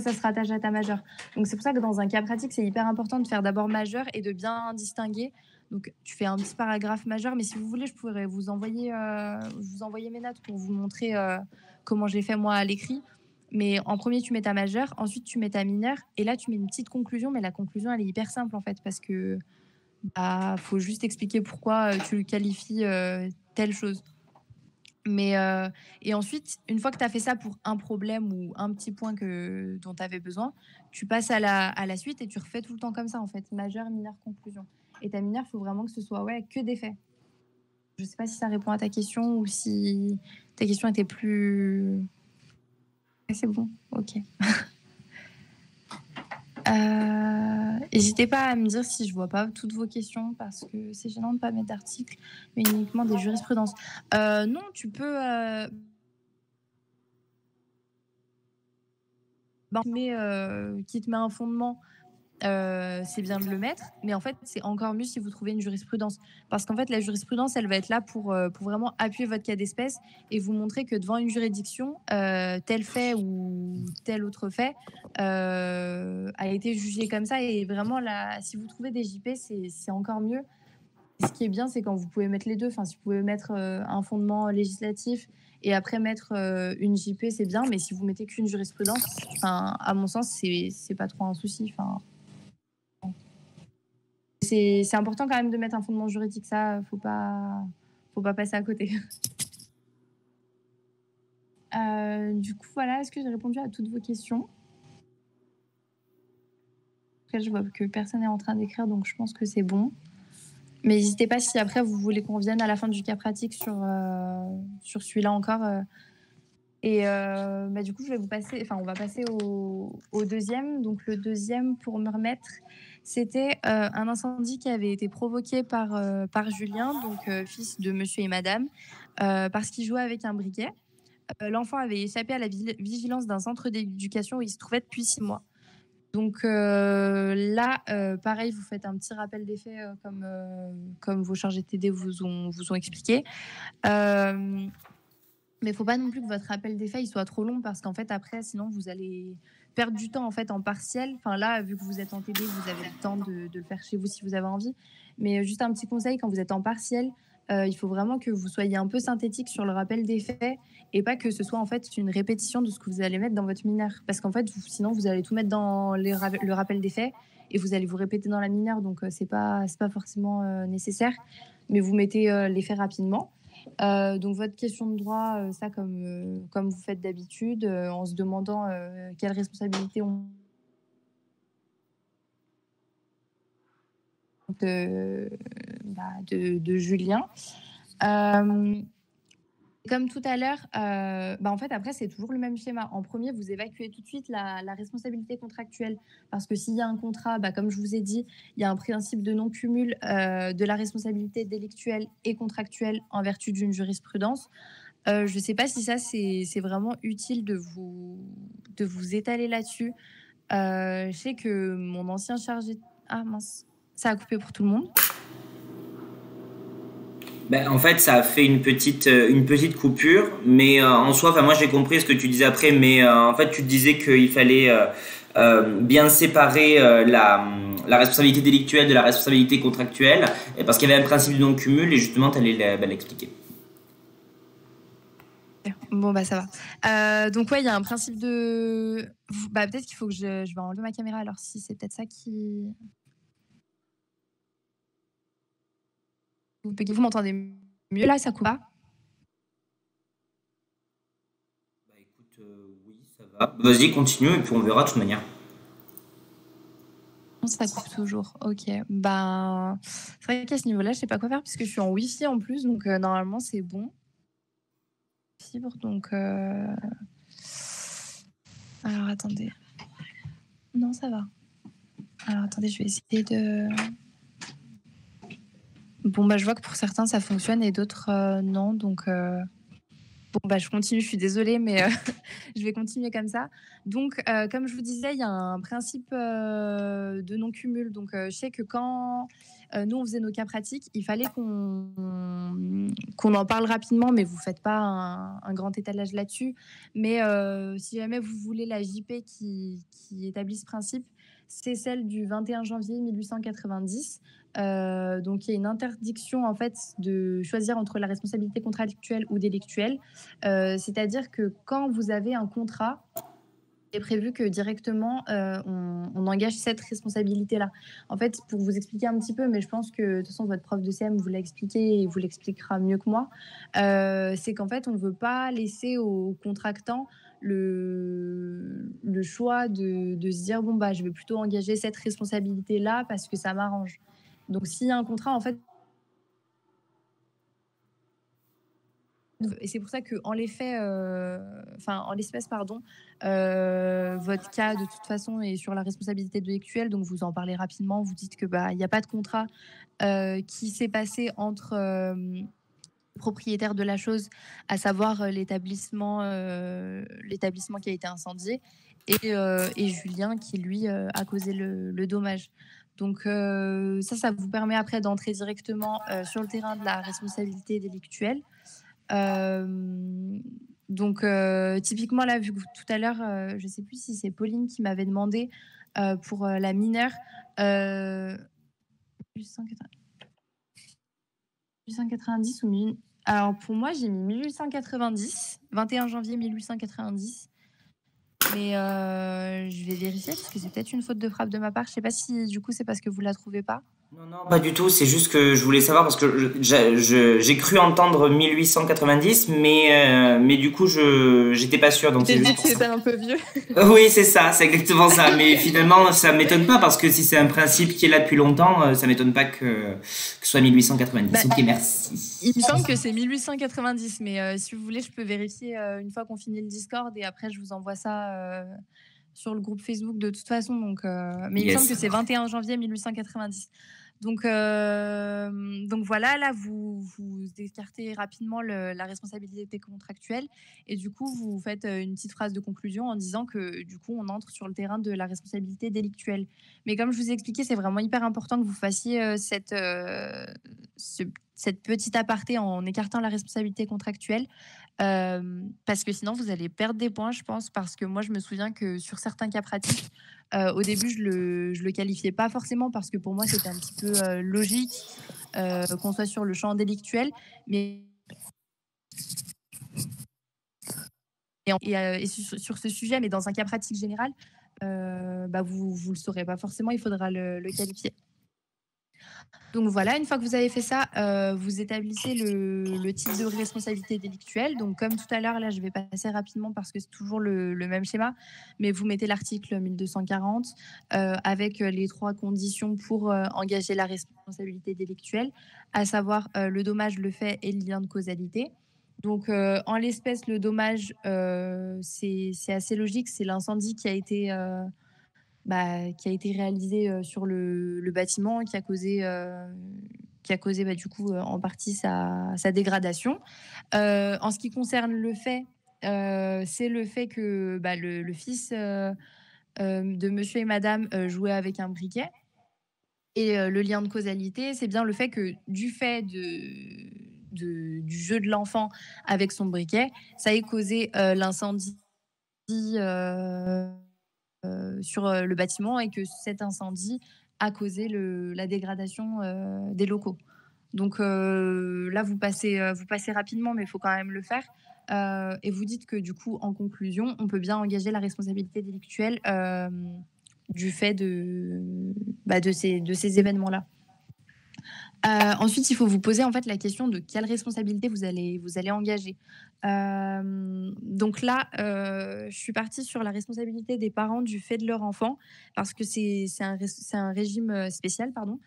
ça se rattache à ta majeure. Donc c'est pour ça que dans un cas pratique, c'est hyper important de faire d'abord majeur et de bien distinguer. Donc tu fais un petit paragraphe majeur, mais si vous voulez, je pourrais vous envoyer mes notes pour vous montrer comment j'ai fait moi à l'écrit. Mais en premier, tu mets ta majeure, ensuite tu mets ta mineure, et là tu mets une petite conclusion, mais la conclusion elle est hyper simple en fait, parce que faut juste expliquer pourquoi tu qualifies telle chose. Mais et ensuite, une fois que tu as fait ça pour un problème ou un petit point dont tu avais besoin, tu passes à la suite et tu refais tout le temps comme ça en fait, majeur, mineur, conclusion. Et ta mineure, il faut vraiment que ce soit que des faits. Je sais pas si ça répond à ta question ou si ta question était plus... C'est bon, ok. N'hésitez pas à me dire si je vois pas toutes vos questions, parce que c'est gênant de pas mettre d'articles, mais uniquement des jurisprudences. Non, tu peux... qui te met un fondement, c'est bien de le mettre, mais en fait, c'est encore mieux si vous trouvez une jurisprudence. Parce qu'en fait, la jurisprudence, elle va être là pour vraiment appuyer votre cas d'espèce et vous montrer que devant une juridiction, tel fait ou tel autre fait a été jugé comme ça. Et vraiment, là, si vous trouvez des JP, c'est encore mieux. Et ce qui est bien, c'est quand vous pouvez mettre les deux. Enfin, si vous pouvez mettre un fondement législatif et après mettre une JP, c'est bien. Mais si vous mettez qu'une jurisprudence, à mon sens, c'est pas trop un souci. C'est important quand même de mettre un fondement juridique, ça, faut pas passer à côté. Du coup, voilà, est-ce que j'ai répondu à toutes vos questions? Après, je vois que personne n'est en train d'écrire, donc je pense que c'est bon. Mais n'hésitez pas si après vous voulez qu'on vienne à la fin du cas pratique sur celui-là encore. Du coup, on va passer au deuxième. Donc le deuxième, pour me remettre, c'était un incendie qui avait été provoqué par Julien, donc fils de monsieur et madame, parce qu'il jouait avec un briquet. L'enfant avait échappé à la vigilance d'un centre d'éducation où il se trouvait depuis 6 mois. Donc là, pareil, vous faites un petit rappel des faits comme vos chargés de TD vous ont expliqué. Mais il ne faut pas non plus que votre rappel des faits il soit trop long, parce qu'en fait, après, sinon, vous allez perdre du temps en fait en partiel. Enfin là, vu que vous êtes en TD, vous avez le temps de le faire chez vous si vous avez envie. Mais juste un petit conseil, quand vous êtes en partiel, il faut vraiment que vous soyez un peu synthétique sur le rappel des faits et pas que ce soit en fait une répétition de ce que vous allez mettre dans votre mineur. Parce qu'en fait, sinon, vous allez tout mettre dans le rappel des faits et vous allez vous répéter dans la mineure. Donc, c'est pas forcément nécessaire. Mais vous mettez les faits rapidement. Donc votre question de droit, ça comme vous faites d'habitude, en se demandant quelle responsabilité on de Julien. Comme tout à l'heure, en fait, après, c'est toujours le même schéma. En premier, vous évacuez tout de suite la responsabilité contractuelle. Parce que s'il y a un contrat, comme je vous ai dit, il y a un principe de non-cumul de la responsabilité délictuelle et contractuelle en vertu d'une jurisprudence. Je ne sais pas si ça, c'est vraiment utile de vous étaler là-dessus. Je sais que mon ancien chargé... Ah mince, ça a coupé pour tout le monde. En fait, ça a fait une petite coupure, mais en soi, moi j'ai compris ce que tu disais après, mais en fait tu disais qu'il fallait bien séparer la responsabilité délictuelle de la responsabilité contractuelle, et parce qu'il y avait un principe de non-cumul, et justement tu allais l'expliquer. Bon, ça va. Donc il y a un principe de... peut-être qu'il faut que je vais enlever ma caméra, alors si c'est peut-être ça qui... Vous m'entendez mieux là, ça coupe pas? Écoute, oui, ça va. Vas-y, continue et puis on verra de toute manière. Ça coupe toujours. Ok. C'est vrai qu'à ce niveau-là, je sais pas quoi faire puisque je suis en Wi-Fi en plus, donc normalement c'est bon. Fibre, donc. Alors attendez. Non, ça va. Alors attendez, je vais essayer de. Bon, je vois que pour certains ça fonctionne et d'autres non, donc Bon, bah, je continue, je suis désolée, mais je vais continuer comme ça. Donc, comme je vous disais, il y a un principe de non-cumul. Donc, je sais que quand nous, on faisait nos cas pratiques, il fallait qu'on en parle rapidement, mais vous ne faites pas un grand étalage là-dessus. Mais si jamais vous voulez la JP qui établit ce principe, c'est celle du 21 janvier 1890. Donc, il y a une interdiction en fait de choisir entre la responsabilité contractuelle ou délictuelle. C'est-à-dire que quand vous avez un contrat, il est prévu que directement on engage cette responsabilité-là. En fait, pour vous expliquer un petit peu, mais je pense que de toute façon votre prof de CM vous l'a expliqué et vous l'expliquera mieux que moi, c'est qu'en fait on ne veut pas laisser aux contractants le choix de se dire bon bah je vais plutôt engager cette responsabilité-là parce que ça m'arrange. Donc s'il y a un contrat, en fait, et c'est pour ça qu'en l'effet, en l'espèce, pardon, votre cas de toute façon est sur la responsabilité délictuelle, donc vous en parlez rapidement, vous dites que bah il n'y a pas de contrat qui s'est passé entre le propriétaire de la chose, à savoir l'établissement qui a été incendié, et Julien qui lui a causé le dommage. Donc ça vous permet après d'entrer directement sur le terrain de la responsabilité délictuelle. Donc, typiquement, là, vu que tout à l'heure, je ne sais plus si c'est Pauline qui m'avait demandé pour la mineure. 1890 ou 1000. Alors, pour moi, j'ai mis 1890, 21 janvier 1890. Mais je vais vérifier parce que c'est peut-être une faute de frappe de ma part. Je ne sais pas si du coup c'est parce que vous ne la trouvez pas. Non, pas du tout. C'est juste que je voulais savoir parce que j'ai cru entendre 1890, mais du coup, j'étais pas sûr. Donc c'est juste que c'était un peu vieux. Oui, c'est ça, c'est exactement ça. Mais finalement, ça m'étonne pas parce que si c'est un principe qui est là depuis longtemps, ça m'étonne pas que ce soit 1890. Bah, ok, merci. Il me semble que c'est 1890, mais si vous voulez, je peux vérifier une fois qu'on finit le Discord et après je vous envoie ça sur le groupe Facebook de toute façon. Donc, mais il me semble que c'est 21 janvier 1890. Donc voilà, là, vous écartez rapidement la responsabilité contractuelle et du coup, vous faites une petite phrase de conclusion en disant que du coup, on entre sur le terrain de la responsabilité délictuelle. Mais comme je vous ai expliqué, c'est vraiment hyper important que vous fassiez cette petite aparté en écartant la responsabilité contractuelle parce que sinon, vous allez perdre des points, je pense, parce que moi, je me souviens que sur certains cas pratiques, au début, je le qualifiais pas forcément parce que pour moi, c'était un petit peu logique qu'on soit sur le champ délictuel. Mais et sur ce sujet, mais dans un cas pratique général, vous ne le saurez pas forcément, il faudra le qualifier. Donc voilà, une fois que vous avez fait ça, vous établissez le type de responsabilité délictuelle. Donc comme tout à l'heure, là je vais passer rapidement parce que c'est toujours le même schéma, mais vous mettez l'article 1240 avec les 3 conditions pour engager la responsabilité délictuelle, à savoir le dommage, le fait et le lien de causalité. Donc en l'espèce, le dommage, c'est assez logique, c'est l'incendie qui a été réalisé sur le bâtiment, qui a causé du coup en partie sa dégradation. En ce qui concerne le fait, c'est le fait que le fils de monsieur et madame jouait avec un briquet. Et le lien de causalité, c'est bien le fait que du fait du jeu de l'enfant avec son briquet, ça ait causé l'incendie sur le bâtiment et que cet incendie a causé la dégradation des locaux. Donc là, vous passez rapidement, mais il faut quand même le faire. Et vous dites que du coup, en conclusion, on peut bien engager la responsabilité délictuelle du fait de ces événements-là. Ensuite, il faut vous poser en fait la question de quelle responsabilité vous allez engager. Donc là, je suis partie sur la responsabilité des parents du fait de leur enfant parce que c'est un régime spécial, pardon,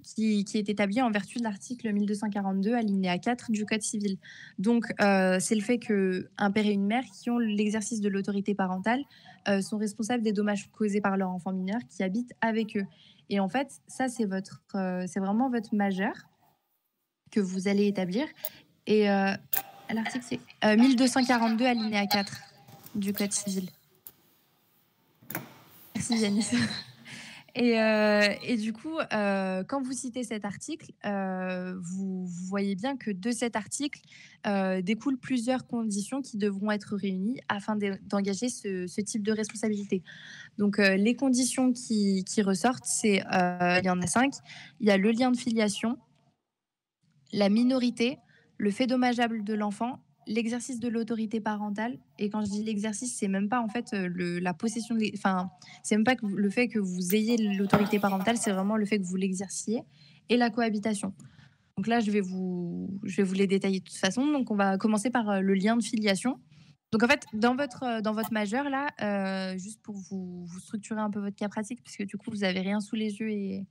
qui est établi en vertu de l'article 1242 alinéa 4 du Code civil. Donc, c'est le fait qu'un père et une mère qui ont l'exercice de l'autorité parentale sont responsables des dommages causés par leur enfant mineur qui habite avec eux. Et en fait, ça, c'est vraiment votre majeur que vous allez établir. Et l'article, c'est 1242 alinéa 4 du Code civil. Merci, Janice. Et du coup, quand vous citez cet article, vous voyez bien que de cet article découlent plusieurs conditions qui devront être réunies afin d'engager ce type de responsabilité. Donc, les conditions qui ressortent, il y en a 5. Il y a le lien de filiation, la minorité, le fait dommageable de l'enfant, l'exercice de l'autorité parentale. Et quand je dis l'exercice, c'est même pas en fait la possession de, enfin, c'est même pas que le fait que vous ayez l'autorité parentale, c'est vraiment le fait que vous l'exerciez, et la cohabitation. Donc là, je vais vous les détailler de toute façon. Donc on va commencer par le lien de filiation. Donc en fait, dans votre majeur là, juste pour vous structurer un peu votre cas pratique, parce que du coup vous avez rien sous les yeux et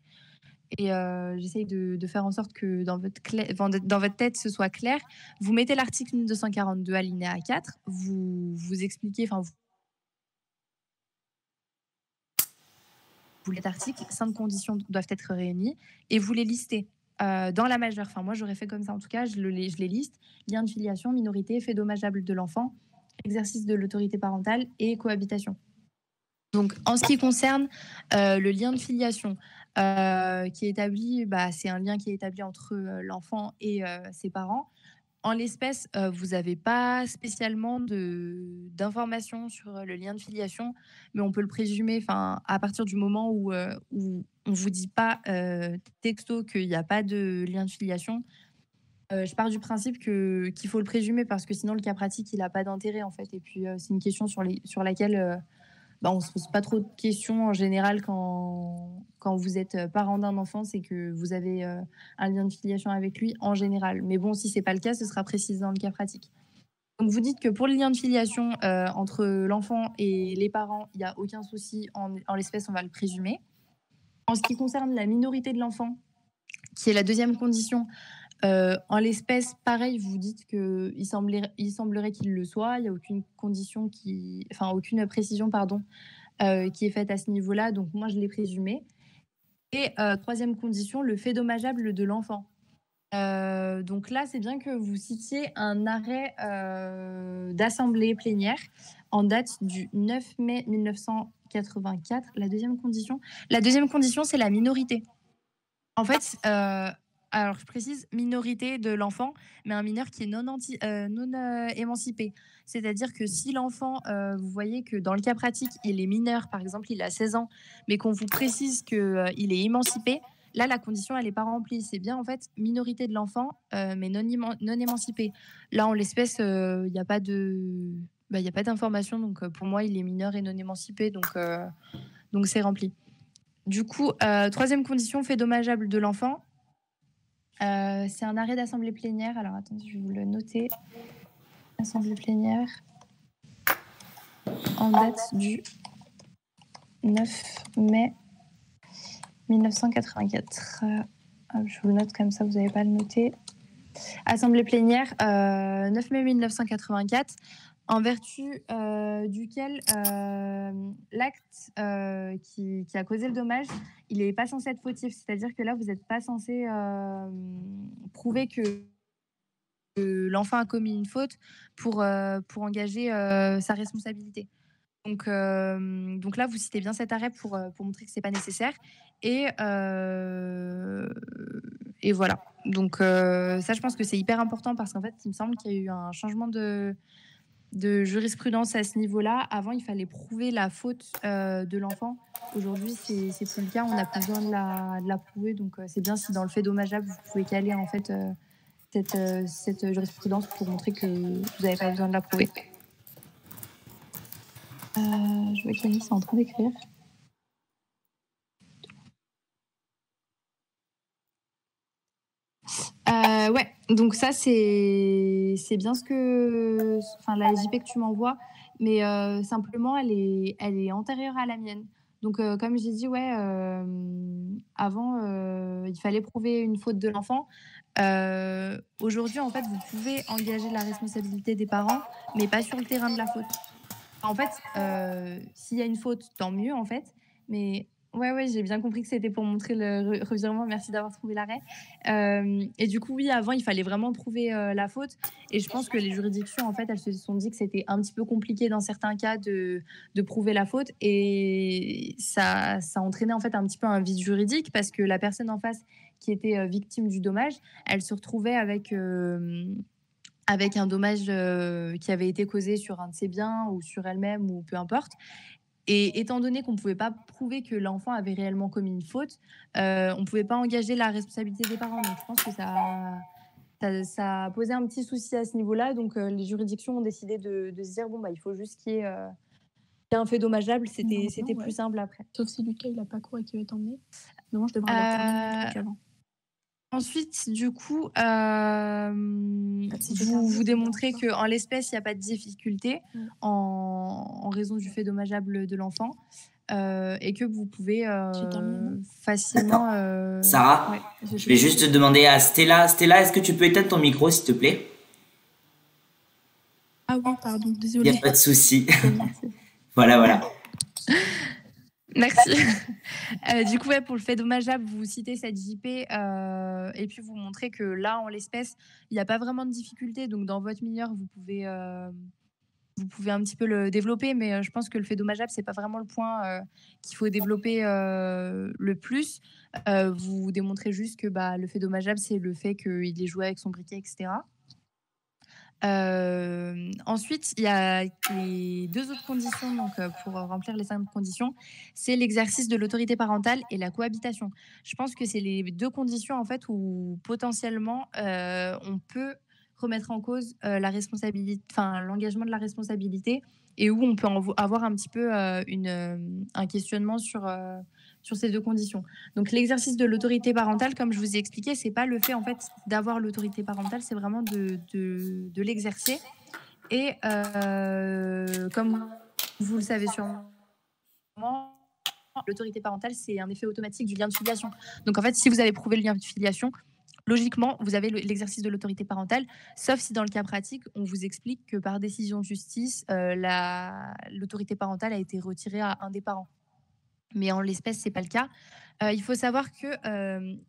j'essaye de faire en sorte que dans votre tête, ce soit clair. Vous mettez l'article 1242 alinéa 4, vous expliquez, enfin, vous l'article, 5 conditions doivent être réunies et vous les listez dans la majeure. Enfin, moi, j'aurais fait comme ça en tout cas, je les liste. Lien de filiation, minorité, fait dommageable de l'enfant, exercice de l'autorité parentale et cohabitation. Donc, en ce qui concerne le lien de filiation, qui est établi, c'est un lien qui est établi entre l'enfant et ses parents. En l'espèce, vous n'avez pas spécialement d'informations sur le lien de filiation, mais on peut le présumer à partir du moment où on ne vous dit pas texto qu'il n'y a pas de lien de filiation. Je pars du principe qu'il faut le présumer parce que sinon le cas pratique il n'a pas d'intérêt en fait. Et puis c'est une question sur laquelle on ne se pose pas trop de questions en général quand vous êtes parent d'un enfant, c'est que vous avez un lien de filiation avec lui en général. Mais bon, si ce n'est pas le cas, ce sera précisé dans le cas pratique. Donc vous dites que pour le lien de filiation entre l'enfant et les parents, il n'y a aucun souci. En l'espèce, on va le présumer. En ce qui concerne la minorité de l'enfant, qui est la deuxième condition, en l'espèce, pareil, vous dites qu'il semblerait qu'il le soit. Il n'y a aucune condition aucune précision, qui est faite à ce niveau-là. Donc, moi, je l'ai présumé. Et troisième condition, le fait dommageable de l'enfant. Donc là, c'est bien que vous citiez un arrêt d'assemblée plénière en date du 9 mai 1984. La deuxième condition, c'est la minorité. En fait, alors je précise minorité de l'enfant, mais un mineur qui est non émancipé. C'est-à-dire que si l'enfant, vous voyez que dans le cas pratique, il est mineur, par exemple, il a 16 ans, mais qu'on vous précise qu'il est émancipé, là, la condition, elle n'est pas remplie. C'est bien, en fait, minorité de l'enfant, mais non émancipé. Là, en l'espèce, il n'y a pas d'information. Donc, pour moi, il est mineur et non émancipé. Donc c'est rempli. Du coup, troisième condition, fait dommageable de l'enfant. C'est un arrêt d'assemblée plénière. Alors, attendez, je vais vous le noter. Assemblée plénière en date du 9 mai 1984. Je vous le note comme ça, vous n'avez pas à le noter. Assemblée plénière, 9 mai 1984, en vertu duquel l'acte qui a causé le dommage, il n'est pas censé être fautif. C'est-à-dire que là, vous n'êtes pas censé prouver que l'enfant a commis une faute pour engager sa responsabilité. Donc là, vous citez bien cet arrêt pour montrer que ce n'est pas nécessaire. Et voilà. Donc ça, je pense que c'est hyper important parce qu'en fait, il me semble qu'il y a eu un changement de jurisprudence à ce niveau-là. Avant, il fallait prouver la faute de l'enfant. Aujourd'hui, c'est plus le cas. On n'a plus besoin de la prouver. Donc c'est bien si dans le fait dommageable, vous pouvez caler en fait cette jurisprudence pour montrer que vous n'avez pas besoin de la prouver. Je vois qu'Yannis est en train d'écrire. Ouais, donc ça, c'est bien la JP que tu m'envoies, mais simplement, elle est antérieure à la mienne. Donc, comme j'ai dit, ouais, avant, il fallait prouver une faute de l'enfant. Aujourd'hui, en fait, vous pouvez engager la responsabilité des parents, mais pas sur le terrain de la faute. En fait, s'il y a une faute, tant mieux, en fait, mais Ouais, j'ai bien compris que c'était pour montrer le revirement. Merci d'avoir trouvé l'arrêt. Et du coup, oui, avant, il fallait vraiment prouver la faute. Et je pense que les juridictions, en fait, elles se sont dit que c'était un petit peu compliqué dans certains cas de prouver la faute. Et ça entraînait en fait un petit peu un vide juridique parce que la personne en face qui était victime du dommage, elle se retrouvait avec un dommage qui avait été causé sur un de ses biens ou sur elle-même ou peu importe. Et étant donné qu'on ne pouvait pas prouver que l'enfant avait réellement commis une faute, on ne pouvait pas engager la responsabilité des parents. Donc je pense que ça a posé un petit souci à ce niveau-là. Donc les juridictions ont décidé de se dire, bon, bah, il faut juste qu'il y ait un fait dommageable. C'était plus simple après. Sauf si Lucas, il n'a pas cours et qu'il va être emmené. Non, je devrais avoir terminé le truc avant. Ensuite, du coup, vous démontrez qu'en l'espèce, il n'y a pas de difficulté en raison du fait dommageable de l'enfant et que vous pouvez facilement... Sarah, je vais juste demander à Stella. Stella, est-ce que tu peux éteindre ton micro, s'il te plaît? Ah oui, pardon, désolée. Il n'y a pas de souci. Voilà. Merci. Du coup, pour le fait dommageable, vous citez cette JP et puis vous montrez que là, en l'espèce, il n'y a pas vraiment de difficulté. Donc, dans votre mineur, vous pouvez un petit peu le développer, mais je pense que le fait dommageable, c'est pas vraiment le point qu'il faut développer le plus. Vous démontrez juste que le fait dommageable, c'est le fait qu'il ait joué avec son briquet, etc. Ensuite, il y a les 2 autres conditions donc, pour remplir les 5 conditions. C'est l'exercice de l'autorité parentale et la cohabitation. Je pense que c'est les 2 conditions en fait, où potentiellement on peut remettre en cause l'engagement de la responsabilité et où on peut avoir un petit peu un questionnement sur ces 2 conditions. Donc l'exercice de l'autorité parentale, comme je vous ai expliqué, c'est pas le fait en fait d'avoir l'autorité parentale, c'est vraiment de l'exercer. Et comme vous le savez sûrement, l'autorité parentale, c'est un effet automatique du lien de filiation. Donc en fait, si vous avez prouvé le lien de filiation, logiquement, vous avez l'exercice de l'autorité parentale, sauf si dans le cas pratique, on vous explique que par décision de justice, l'autorité parentale a été retirée à un des parents. Mais en l'espèce, ce n'est pas le cas. Il faut savoir que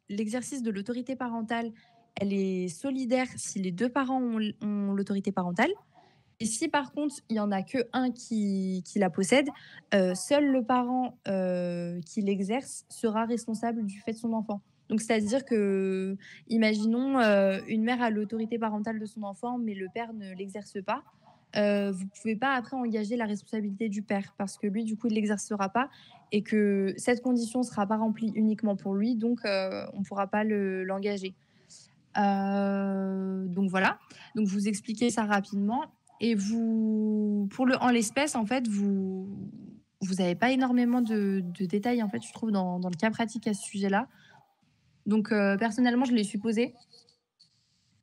l'exercice de l'autorité parentale, elle est solidaire si les 2 parents ont l'autorité parentale. Et si par contre, il n'y en a qu'un qui la possède, seul le parent qui l'exerce sera responsable du fait de son enfant. Donc, c'est-à-dire que, imaginons, une mère a l'autorité parentale de son enfant, mais le père ne l'exerce pas. Vous ne pouvez pas après engager la responsabilité du père parce que lui, du coup, il ne l'exercera pas et que cette condition ne sera pas remplie uniquement pour lui, donc on ne pourra pas l'engager. Donc voilà, donc vous expliquez ça rapidement et en l'espèce, en fait, vous n'avez pas énormément de détails, en fait, je trouve, dans le cas pratique à ce sujet-là. Donc personnellement, je l'ai supposé.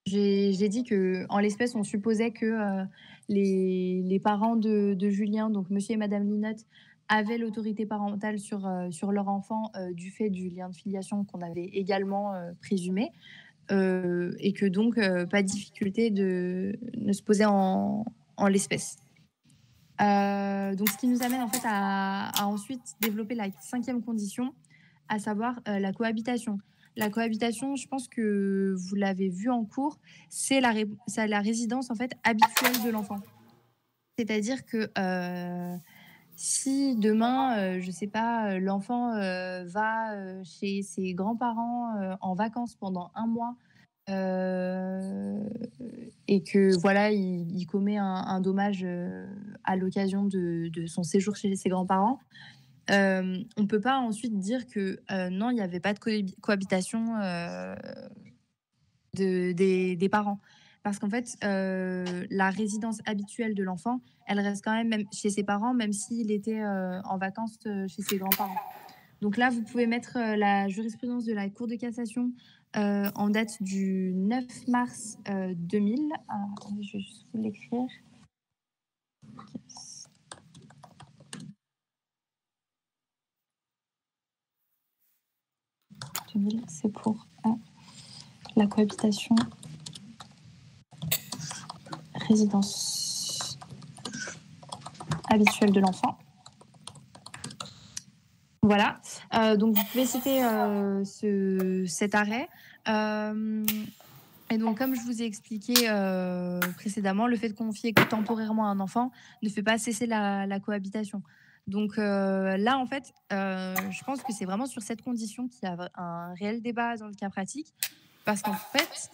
J'ai dit qu'en l'espèce, on supposait que les parents de Julien, donc monsieur et madame Linotte, avaient l'autorité parentale sur leur enfant du fait du lien de filiation qu'on avait également présumé. Et que donc, pas de difficulté ne se poser en l'espèce. Donc, ce qui nous amène en fait à ensuite développer la 5e condition, à savoir la cohabitation. La cohabitation, je pense que vous l'avez vu en cours, c'est la résidence en fait habituelle de l'enfant. C'est-à-dire que si demain, je ne sais pas, l'enfant va chez ses grands-parents en vacances pendant 1 mois et que voilà, il commet un dommage à l'occasion de son séjour chez ses grands-parents, on ne peut pas ensuite dire que non, il n'y avait pas de cohabitation des parents. Parce qu'en fait, la résidence habituelle de l'enfant, elle reste quand même chez ses parents, même s'il était en vacances chez ses grands-parents. Donc là, vous pouvez mettre la jurisprudence de la Cour de cassation en date du 9 mars 2000. Alors, je vais juste vous l'écrire. C'est pour la cohabitation résidence habituelle de l'enfant. Voilà. Donc, vous pouvez citer cet arrêt. Et donc, comme je vous ai expliqué précédemment, le fait de confier temporairement un enfant ne fait pas cesser la cohabitation. Donc là, en fait, je pense que c'est vraiment sur cette condition qu'il y a un réel débat dans le cas pratique. Parce qu'en fait,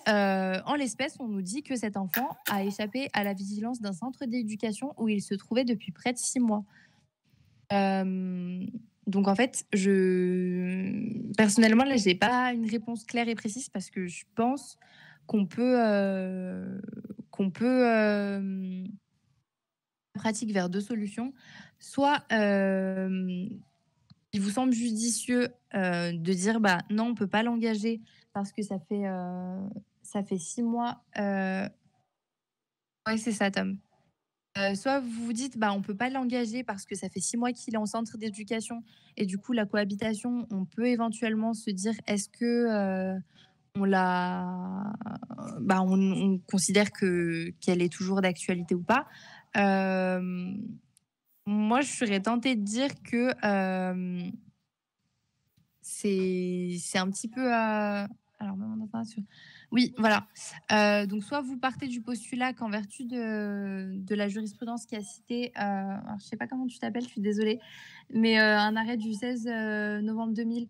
en l'espèce, on nous dit que cet enfant a échappé à la vigilance d'un centre d'éducation où il se trouvait depuis près de 6 mois. Donc en fait, personnellement, là, j'ai pas une réponse claire et précise parce que je pense qu'on peut pratique vers 2 solutions. Soit, il vous semble judicieux, de dire: «Bah, non, on peut pas l'engager parce que ça fait 6 mois», ouais, c'est ça, Tom. Soit vous vous dites: «Bah, on peut pas l'engager parce que ça fait 6 mois qu'il est en centre d'éducation» et du coup, la cohabitation, on peut éventuellement se dire: «Est-ce que, on la bah, on considère qu'elle est toujours d'actualité ou pas?» Hem, Moi, je serais tentée de dire que, c'est un petit peu, alors même on a pas sur oui, voilà. Donc soit vous partez du postulat qu'en vertu de la jurisprudence qui a cité, alors je sais pas comment tu t'appelles, je suis désolée, mais un arrêt du 16 novembre 2000,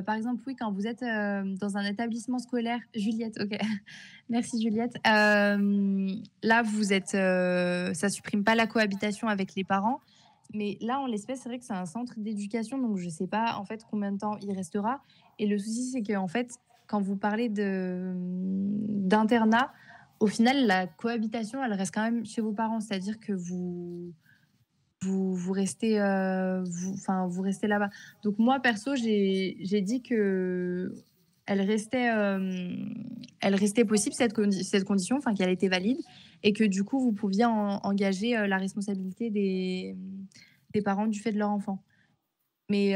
par exemple, oui, quand vous êtes, dans un établissement scolaire Juliette, OK. Merci Juliette. Là, vous êtes, ça supprime pas la cohabitation avec les parents, mais là, en l'espèce, c'est vrai que c'est un centre d'éducation, donc je sais pas, en fait, combien de temps il restera et le souci, c'est qu'en fait, quand vous parlez d'internat, au final, la cohabitation, elle reste quand même chez vos parents. C'est-à-dire que vous restez, vous restez là-bas. Donc moi, perso, j'ai dit que elle restait, elle restait possible cette condition, enfin qu'elle était valide et que du coup, vous pouviez engager la responsabilité des parents du fait de leur enfant. Mais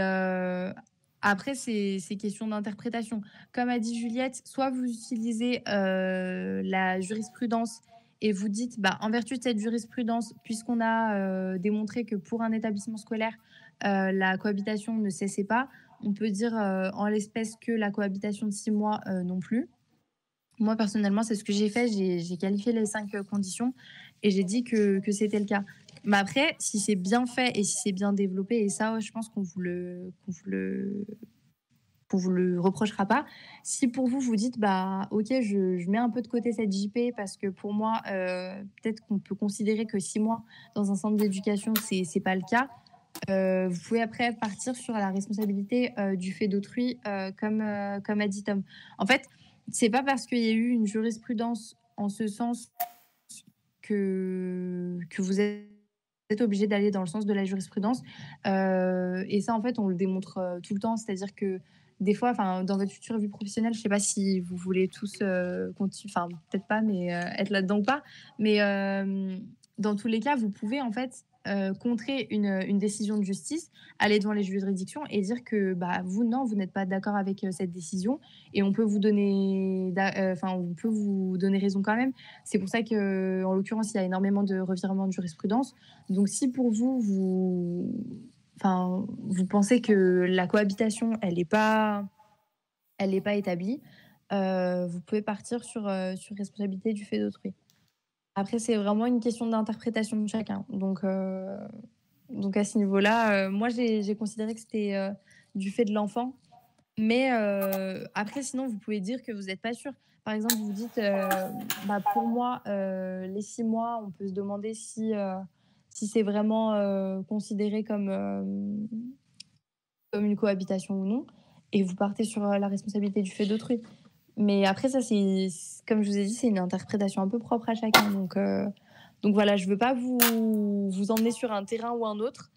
après, c'est question d'interprétation. Comme a dit Juliette, soit vous utilisez la jurisprudence et vous dites, bah, en vertu de cette jurisprudence, puisqu'on a démontré que pour un établissement scolaire, la cohabitation ne cessait pas, on peut dire en l'espèce que la cohabitation de 6 mois non plus. Moi, personnellement, c'est ce que j'ai fait. J'ai qualifié les 5 conditions et j'ai dit que c'était le cas. Mais après, si c'est bien fait et si c'est bien développé, et ça, je pense qu'on vous le reprochera pas. Si pour vous, vous dites, bah, ok, je mets un peu de côté cette JP parce que pour moi, peut-être qu'on peut considérer que 6 mois dans un centre d'éducation, c'est pas le cas. Vous pouvez après partir sur la responsabilité du fait d'autrui, comme a dit Tom. En fait, c'est pas parce qu'il y a eu une jurisprudence en ce sens que vous êtes obligé d'aller dans le sens de la jurisprudence. Et ça, en fait, on le démontre tout le temps. C'est-à-dire que des fois, dans votre future vie professionnelle, je sais pas si vous voulez tous continuer, enfin peut-être pas, mais être là-dedans ou pas. Mais dans tous les cas, vous pouvez en fait contrer une décision de justice, aller devant les juridictions et dire que bah, vous, non, vous n'êtes pas d'accord avec cette décision et on peut vous donner, on peut vous donner raison quand même. C'est pour ça que, en l'occurrence, il y a énormément de revirements de jurisprudence. Donc, si pour vous, vous pensez que la cohabitation, elle n'est pas établie, vous pouvez partir sur responsabilité du fait d'autrui. Après, c'est vraiment une question d'interprétation de chacun. Donc à ce niveau-là, moi, j'ai considéré que c'était du fait de l'enfant. Mais après, sinon, vous pouvez dire que vous n'êtes pas sûr. Par exemple, vous dites, bah, pour moi, les 6 mois, on peut se demander si c'est vraiment considéré comme une cohabitation ou non. Et vous partez sur la responsabilité du fait d'autrui. Mais après, ça, comme je vous ai dit, c'est une interprétation un peu propre à chacun. Donc voilà, je ne veux pas vous emmener sur un terrain ou un autre.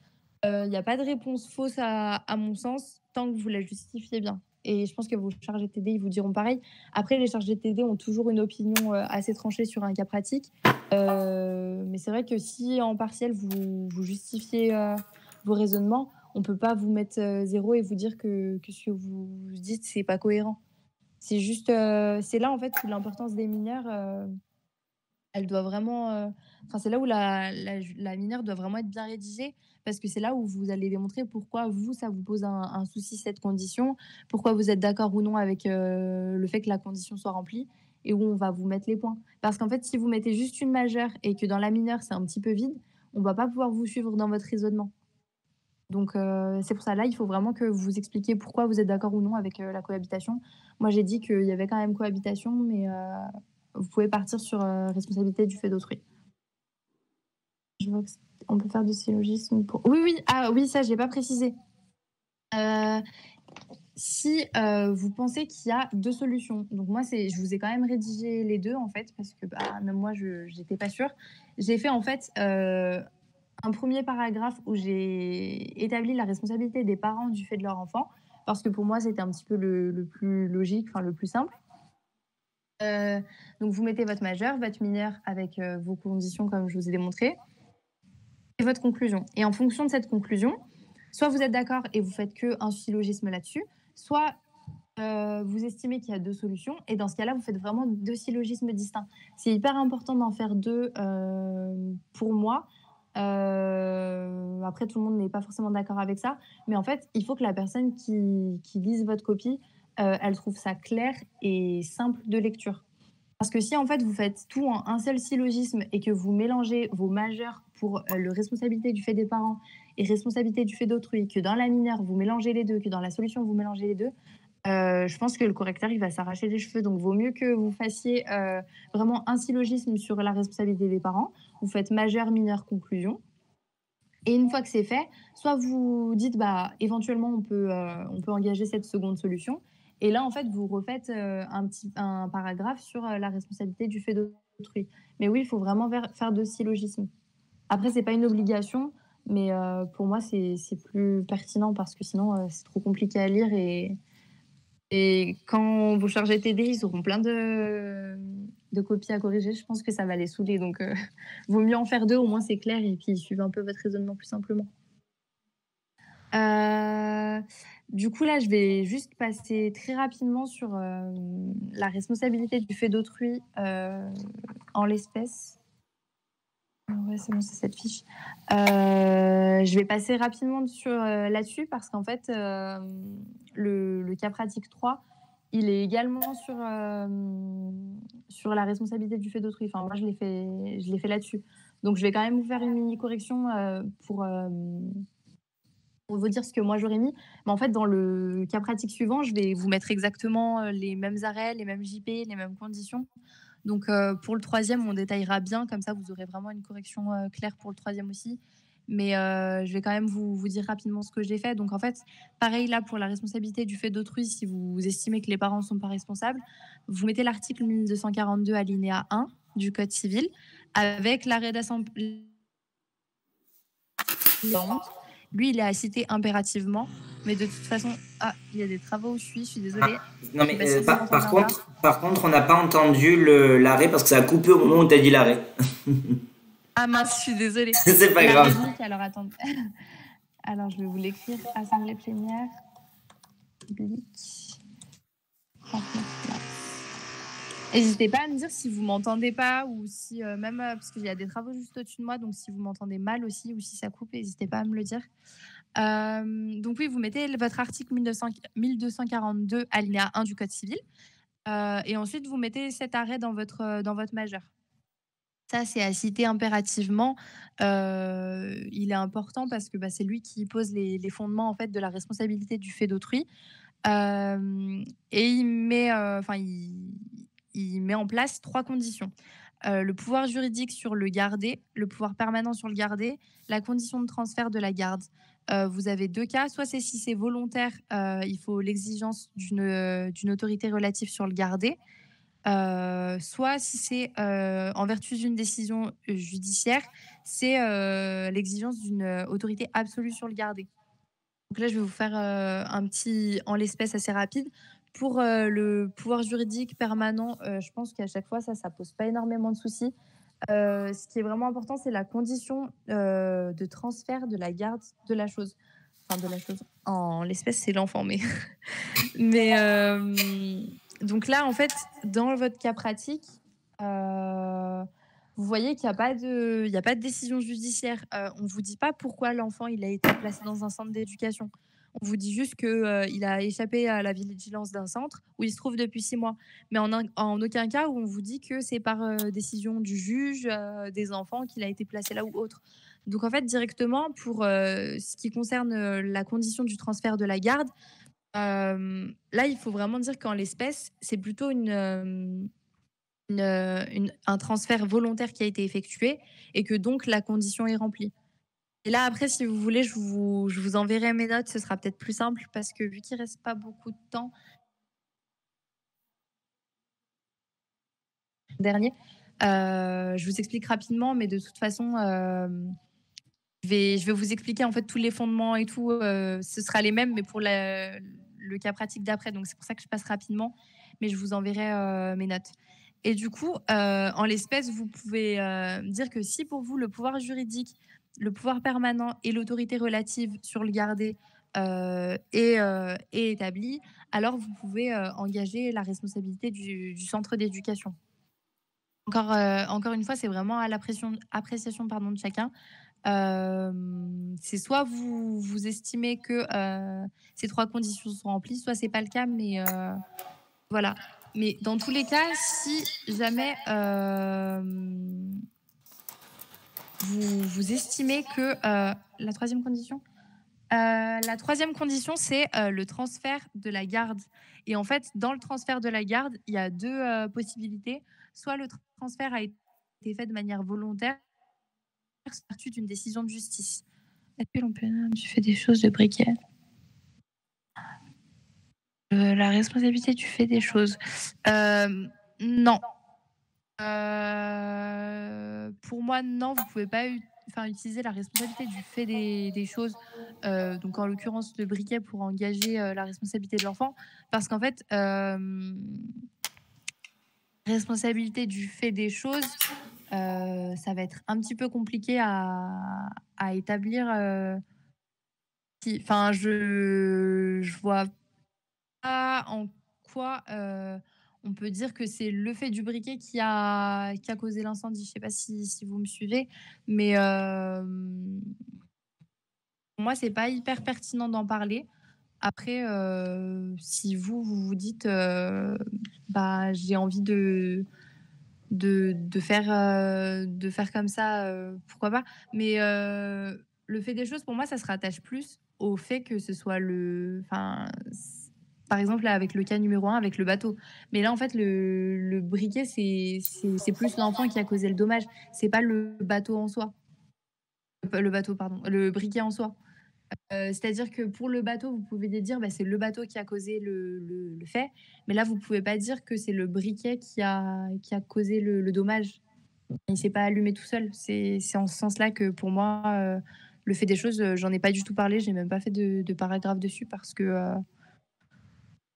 Il n'y a pas de réponse fausse à mon sens, tant que vous la justifiez bien. Et je pense que vos chargés de TD, ils vous diront pareil. Après, les chargés de TD ont toujours une opinion assez tranchée sur un cas pratique. Mais c'est vrai que si en partiel, vous justifiez vos raisonnements, on ne peut pas vous mettre 0 et vous dire que ce que vous dites, c'est pas cohérent. C'est juste, c'est là en fait où l'importance des mineurs, elle doit vraiment, c'est là où la mineure doit vraiment être bien rédigée parce que c'est là où vous allez démontrer pourquoi vous, ça vous pose un souci, cette condition, pourquoi vous êtes d'accord ou non avec le fait que la condition soit remplie, et où on va vous mettre les points. Parce qu'en fait, si vous mettez juste une majeure et que dans la mineure, c'est un petit peu vide, on va pas pouvoir vous suivre dans votre raisonnement. Donc, c'est pour ça, là, il faut vraiment que vous expliquiez pourquoi vous êtes d'accord ou non avec la cohabitation. Moi, j'ai dit qu'il y avait quand même cohabitation, mais vous pouvez partir sur responsabilité du fait d'autrui. Je vois qu'on peut faire du syllogisme pour... Oui, ah oui, ça, je l'ai pas précisé. Si vous pensez qu'il y a 2 solutions, donc moi, je vous ai quand même rédigé les 2, en fait, parce que même moi, je n'étais pas sûre. J'ai fait, en fait, un premier paragraphe où j'ai établi la responsabilité des parents du fait de leur enfant, parce que pour moi, c'était un petit peu le plus logique, enfin le plus simple. Donc, vous mettez votre majeur, votre mineur avec vos conditions, comme je vous ai démontré, et votre conclusion. Et en fonction de cette conclusion, soit vous êtes d'accord et vous faites qu'un syllogisme là-dessus, soit vous estimez qu'il y a 2 solutions, et dans ce cas-là, vous faites vraiment 2 syllogismes distincts. C'est hyper important d'en faire 2 pour moi. Après, tout le monde n'est pas forcément d'accord avec ça, mais en fait, il faut que la personne qui lise votre copie, elle trouve ça clair et simple de lecture. Parce que si en fait vous faites tout en un seul syllogisme et que vous mélangez vos majeurs pour le responsabilité du fait des parents et responsabilité du fait d'autrui, que dans la mineure vous mélangez les deux, que dans la solution vous mélangez les deux, je pense que le correcteur il va s'arracher les cheveux. Donc vaut mieux que vous fassiez vraiment un syllogisme sur la responsabilité des parents. Vous faites majeur, mineur, conclusion. Et une fois que c'est fait, soit vous dites éventuellement on peut engager cette seconde solution. Et là, en fait, vous refaites un paragraphe sur la responsabilité du fait d'autrui. Mais oui, il faut vraiment faire 2 syllogismes. Après, c'est pas une obligation, mais pour moi, c'est plus pertinent parce que sinon, c'est trop compliqué à lire. Et quand vos chargés TD, ils auront plein de copies à corriger, je pense que ça va les saouler. Donc, vaut mieux en faire 2, au moins c'est clair, et puis suivez un peu votre raisonnement plus simplement. Du coup, là, je vais juste passer très rapidement sur la responsabilité du fait d'autrui en l'espèce. Ouais, c'est bon, c'est cette fiche. Je vais passer rapidement là-dessus parce qu'en fait, le cas pratique 3, il est également sur la responsabilité du fait d'autrui. Enfin, moi, je l'ai fait là-dessus. Donc, je vais quand même vous faire une mini-correction pour vous dire ce que moi j'aurais mis. Mais en fait, dans le cas pratique suivant, je vais vous mettre exactement les mêmes arrêts, les mêmes JP, les mêmes conditions. Donc, pour le 3e, on détaillera bien. Comme ça, vous aurez vraiment une correction claire pour le 3e aussi. Mais je vais quand même vous dire rapidement ce que j'ai fait. Donc, en fait, pareil là pour la responsabilité du fait d'autrui, si vous estimez que les parents ne sont pas responsables, vous mettez l'article 1242 alinéa 1 du Code civil avec l'arrêt d'assemblée. Lui, il est à citer impérativement, mais de toute façon... Ah, il y a des travaux où je suis désolée. Non, mais par contre, on n'a pas entendu l'arrêt parce que ça a coupé au moment où tu as dit l'arrêt. Ah mince, je suis désolée. C'est pas grave. Alors, attendez. Alors, je vais vous l'écrire. Assemblée plénière. Publique. N'hésitez pas à me dire si vous m'entendez pas ou si même parce qu'il y a des travaux juste au-dessus de moi, donc si vous m'entendez mal aussi ou si ça coupe, n'hésitez pas à me le dire. Donc oui, vous mettez votre article 1242 alinéa 1 du Code civil et ensuite vous mettez cet arrêt dans votre majeur. Ça, c'est à citer impérativement. Il est important parce que c'est lui qui pose les fondements en fait de la responsabilité du fait d'autrui et il met en place 3 conditions. Le pouvoir juridique sur le gardé, le pouvoir permanent sur le gardé, la condition de transfert de la garde. Vous avez 2 cas, soit si c'est volontaire, il faut l'exigence d'une autorité relative sur le gardé, soit si c'est en vertu d'une décision judiciaire, c'est l'exigence d'une autorité absolue sur le gardé. Donc là, je vais vous faire un petit en l'espèce assez rapide. Pour le pouvoir juridique permanent, je pense qu'à chaque fois, ça pose pas énormément de soucis. Ce qui est vraiment important, c'est la condition de transfert de la garde de la chose. Enfin, de la chose. En l'espèce, c'est l'enfant, mais... mais donc là, en fait, dans votre cas pratique, vous voyez qu'il y a pas de décision judiciaire. On vous dit pas pourquoi l'enfant il a été placé dans un centre d'éducation. On vous dit juste que il a échappé à la vigilance d'un centre où il se trouve depuis 6 mois. Mais en aucun cas où on vous dit que c'est par décision du juge des enfants qu'il a été placé là ou autre. Donc en fait directement pour ce qui concerne la condition du transfert de la garde, là il faut vraiment dire qu'en l'espèce c'est plutôt un transfert volontaire qui a été effectué et que donc la condition est remplie. Et là, après, si vous voulez, je vous enverrai mes notes, ce sera peut-être plus simple parce que vu qu'il ne reste pas beaucoup de temps, dernier, je vous explique rapidement, mais de toute façon, je vais vous expliquer en fait tous les fondements et tout. Ce sera les mêmes, mais pour le cas pratique d'après. Donc, c'est pour ça que je passe rapidement, mais je vous enverrai mes notes. Et du coup, en l'espèce, vous pouvez dire que si pour vous, le pouvoir juridique, le pouvoir permanent et l'autorité relative sur le gardé est établi, alors vous pouvez engager la responsabilité du centre d'éducation. Encore une fois, c'est vraiment à l'appréciation de chacun. C'est soit vous estimez que ces 3 conditions sont remplies, soit c'est pas le cas, mais voilà. Mais dans tous les cas, si jamais vous estimez que la troisième condition, c'est le transfert de la garde. Et en fait, dans le transfert de la garde, il y a 2 possibilités. Soit le transfert a été fait de manière volontaire, vertu d'une décision de justice. Est-ce que l'on peut tu fais des choses de briquet? La responsabilité, tu fais des choses. Non. Pour moi, non, vous pouvez pas utiliser la responsabilité du fait des choses, donc en l'occurrence le briquet pour engager la responsabilité de l'enfant, parce qu'en fait, responsabilité du fait des choses, ça va être un petit peu compliqué à établir. Enfin, je vois pas en quoi on peut dire que c'est le fait du briquet qui a causé l'incendie. Je sais pas si vous me suivez, mais pour moi, c'est pas hyper pertinent d'en parler. Après, si vous dites, bah, j'ai envie de faire comme ça, pourquoi pas. Mais le fait des choses, pour moi, ça se rattache plus au fait que ce soit par exemple, là, avec le cas numéro 1, avec le bateau. Mais là, en fait, le briquet, c'est plus l'enfant qui a causé le dommage. C'est pas le bateau en soi. Le bateau, pardon. Le briquet en soi. C'est-à-dire que pour le bateau, vous pouvez dire bah, c'est le bateau qui a causé le fait, mais là, vous pouvez pas dire que c'est le briquet qui a causé le dommage. Il s'est pas allumé tout seul. C'est en ce sens-là que pour moi, le fait des choses, j'en ai pas du tout parlé, j'ai même pas fait de paragraphe dessus parce que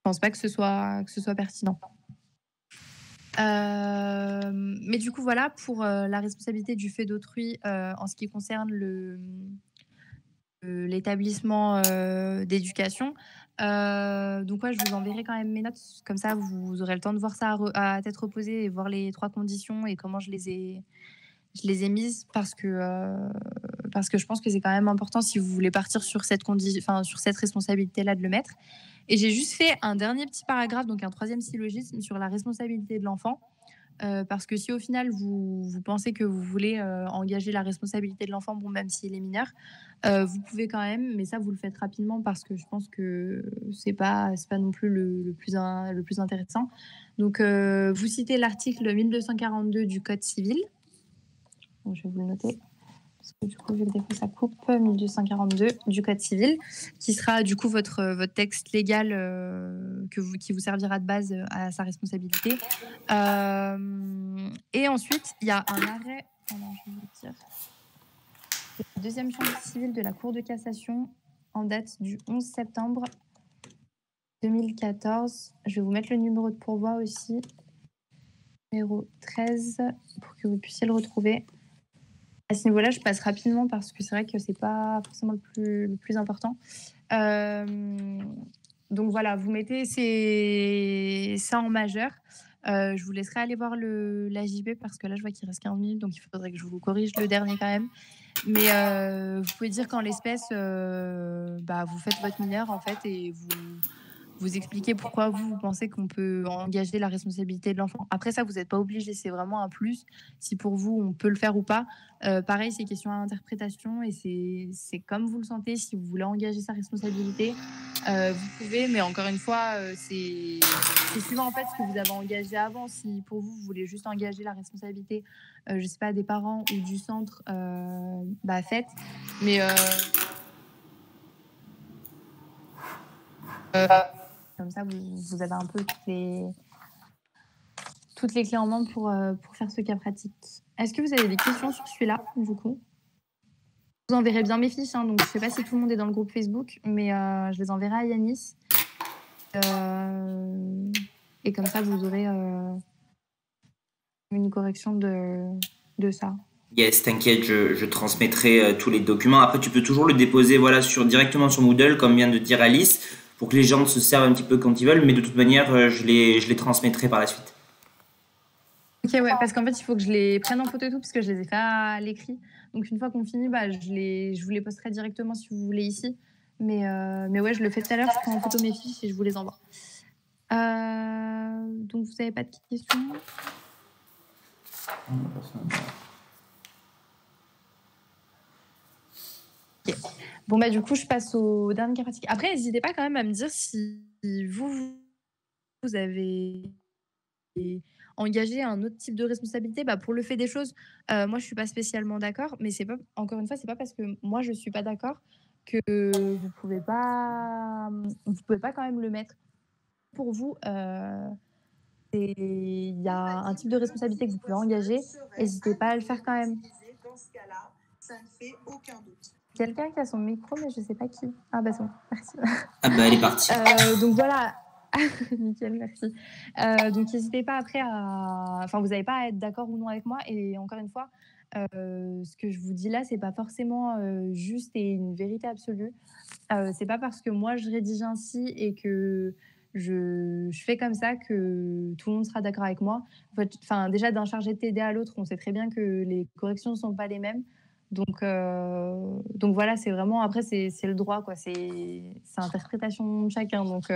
je pense pas que ce soit pertinent. Mais du coup, voilà, pour la responsabilité du fait d'autrui en ce qui concerne l'établissement d'éducation. Donc ouais, je vous enverrai quand même mes notes, comme ça vous aurez le temps de voir ça à tête reposée et voir les 3 conditions et comment je les ai mises parce que je pense que c'est quand même important si vous voulez partir sur cette responsabilité-là de le mettre. Et j'ai juste fait un dernier petit paragraphe, donc un 3e syllogisme sur la responsabilité de l'enfant. Parce que si au final vous pensez que vous voulez engager la responsabilité de l'enfant, bon, même s'il est mineur, vous pouvez quand même, mais ça vous le faites rapidement parce que je pense que c'est pas non plus le plus intéressant. Donc vous citez l'article 1242 du Code civil. Donc, je vais vous le noter. Parce que du coup, vu que des fois ça coupe, 1242 du Code civil, qui sera du coup votre texte légal qui vous servira de base à sa responsabilité. Et ensuite, il y a un arrêt, je vais vous dire, de la 2e chambre civile de la Cour de cassation en date du 11 septembre 2014. Je vais vous mettre le numéro de pourvoi aussi, numéro 13, pour que vous puissiez le retrouver. À ce niveau-là, je passe rapidement parce que c'est vrai que c'est pas forcément le plus important. Donc voilà, vous mettez ça en majeur. Je vous laisserai aller voir l'AJB parce que là, je vois qu'il reste 15 minutes, donc il faudrait que je vous corrige le dernier quand même. Mais vous pouvez dire qu'en l'espèce, vous faites votre mineur en fait et vous expliquez pourquoi vous pensez qu'on peut engager la responsabilité de l'enfant. Après ça, vous n'êtes pas obligé, c'est vraiment un plus. Si pour vous, on peut le faire ou pas. Pareil, c'est question à interprétation et c'est comme vous le sentez. Si vous voulez engager sa responsabilité, vous pouvez, mais encore une fois, c'est suivant en fait ce que vous avez engagé avant. Si pour vous, vous voulez juste engager la responsabilité, je sais pas, des parents ou du centre, faites. Mais comme ça, vous avez un peu toutes les clés en main pour faire ce cas pratique. Est-ce que vous avez des questions sur celui-là, du coup? Je vous enverrai bien mes fiches, hein, donc je ne sais pas si tout le monde est dans le groupe Facebook, mais je les enverrai à Yanis. Et comme ça, vous aurez une correction de ça. Yes, t'inquiète, je transmettrai tous les documents. Après, tu peux toujours le déposer directement sur Moodle, comme vient de dire Alice, pour que les gens se servent un petit peu quand ils veulent, mais de toute manière, je les transmettrai par la suite. Ok, ouais, parce qu'en fait, il faut que je les prenne en photo et tout, parce que je les ai fait à l'écrit. Donc, une fois qu'on finit, je vous les posterai directement si vous voulez ici. Mais ouais, je le fais tout à l'heure, je prends en photo mes fiches et je vous les envoie. Donc, vous n'avez pas de questions? Ok. Bon, du coup, je passe au dernier cas pratique. Après, n'hésitez pas quand même à me dire si vous avez engagé un autre type de responsabilité. Pour le fait des choses, moi, je ne suis pas spécialement d'accord, mais c'est pas, encore une fois, c'est pas parce que moi, je ne suis pas d'accord que vous pouvez pas quand même le mettre. Pour vous, il y a un type de responsabilité que vous pouvez engager. N'hésitez pas à le faire quand même. Dans ce cas-là, ça ne fait aucun doute. Quelqu'un qui a son micro, mais je ne sais pas qui. Ah bah c'est bon, merci. Ah bah elle est partie. Donc voilà. Nickel, merci. Donc n'hésitez pas après à... Enfin, vous n'avez pas à être d'accord ou non avec moi. Et encore une fois, ce que je vous dis là, c'est pas forcément juste et une vérité absolue. C'est pas parce que moi je rédige ainsi et que je fais comme ça que tout le monde sera d'accord avec moi. Enfin, déjà d'un chargé de TD à l'autre, on sait très bien que les corrections ne sont pas les mêmes. Donc voilà, c'est vraiment, après c'est le droit, quoi. C'est interprétation de chacun. Donc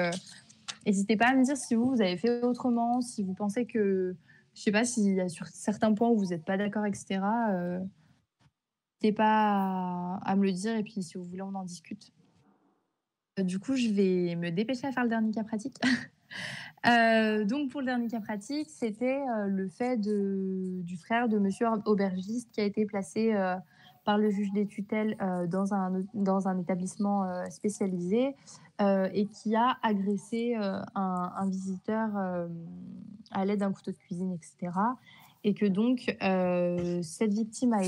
n'hésitez pas à me dire si vous avez fait autrement, si vous pensez que, je sais pas, s'il y a sur certains points où vous n'êtes pas d'accord, etc. N'hésitez pas à me le dire et puis si vous voulez, on en discute. Du coup, je vais me dépêcher à faire le dernier cas pratique. Donc, pour le dernier cas pratique, c'était le fait du frère de monsieur aubergiste qui a été placé par le juge des tutelles dans un établissement spécialisé et qui a agressé un visiteur à l'aide d'un couteau de cuisine, etc. Et que donc, cette victime a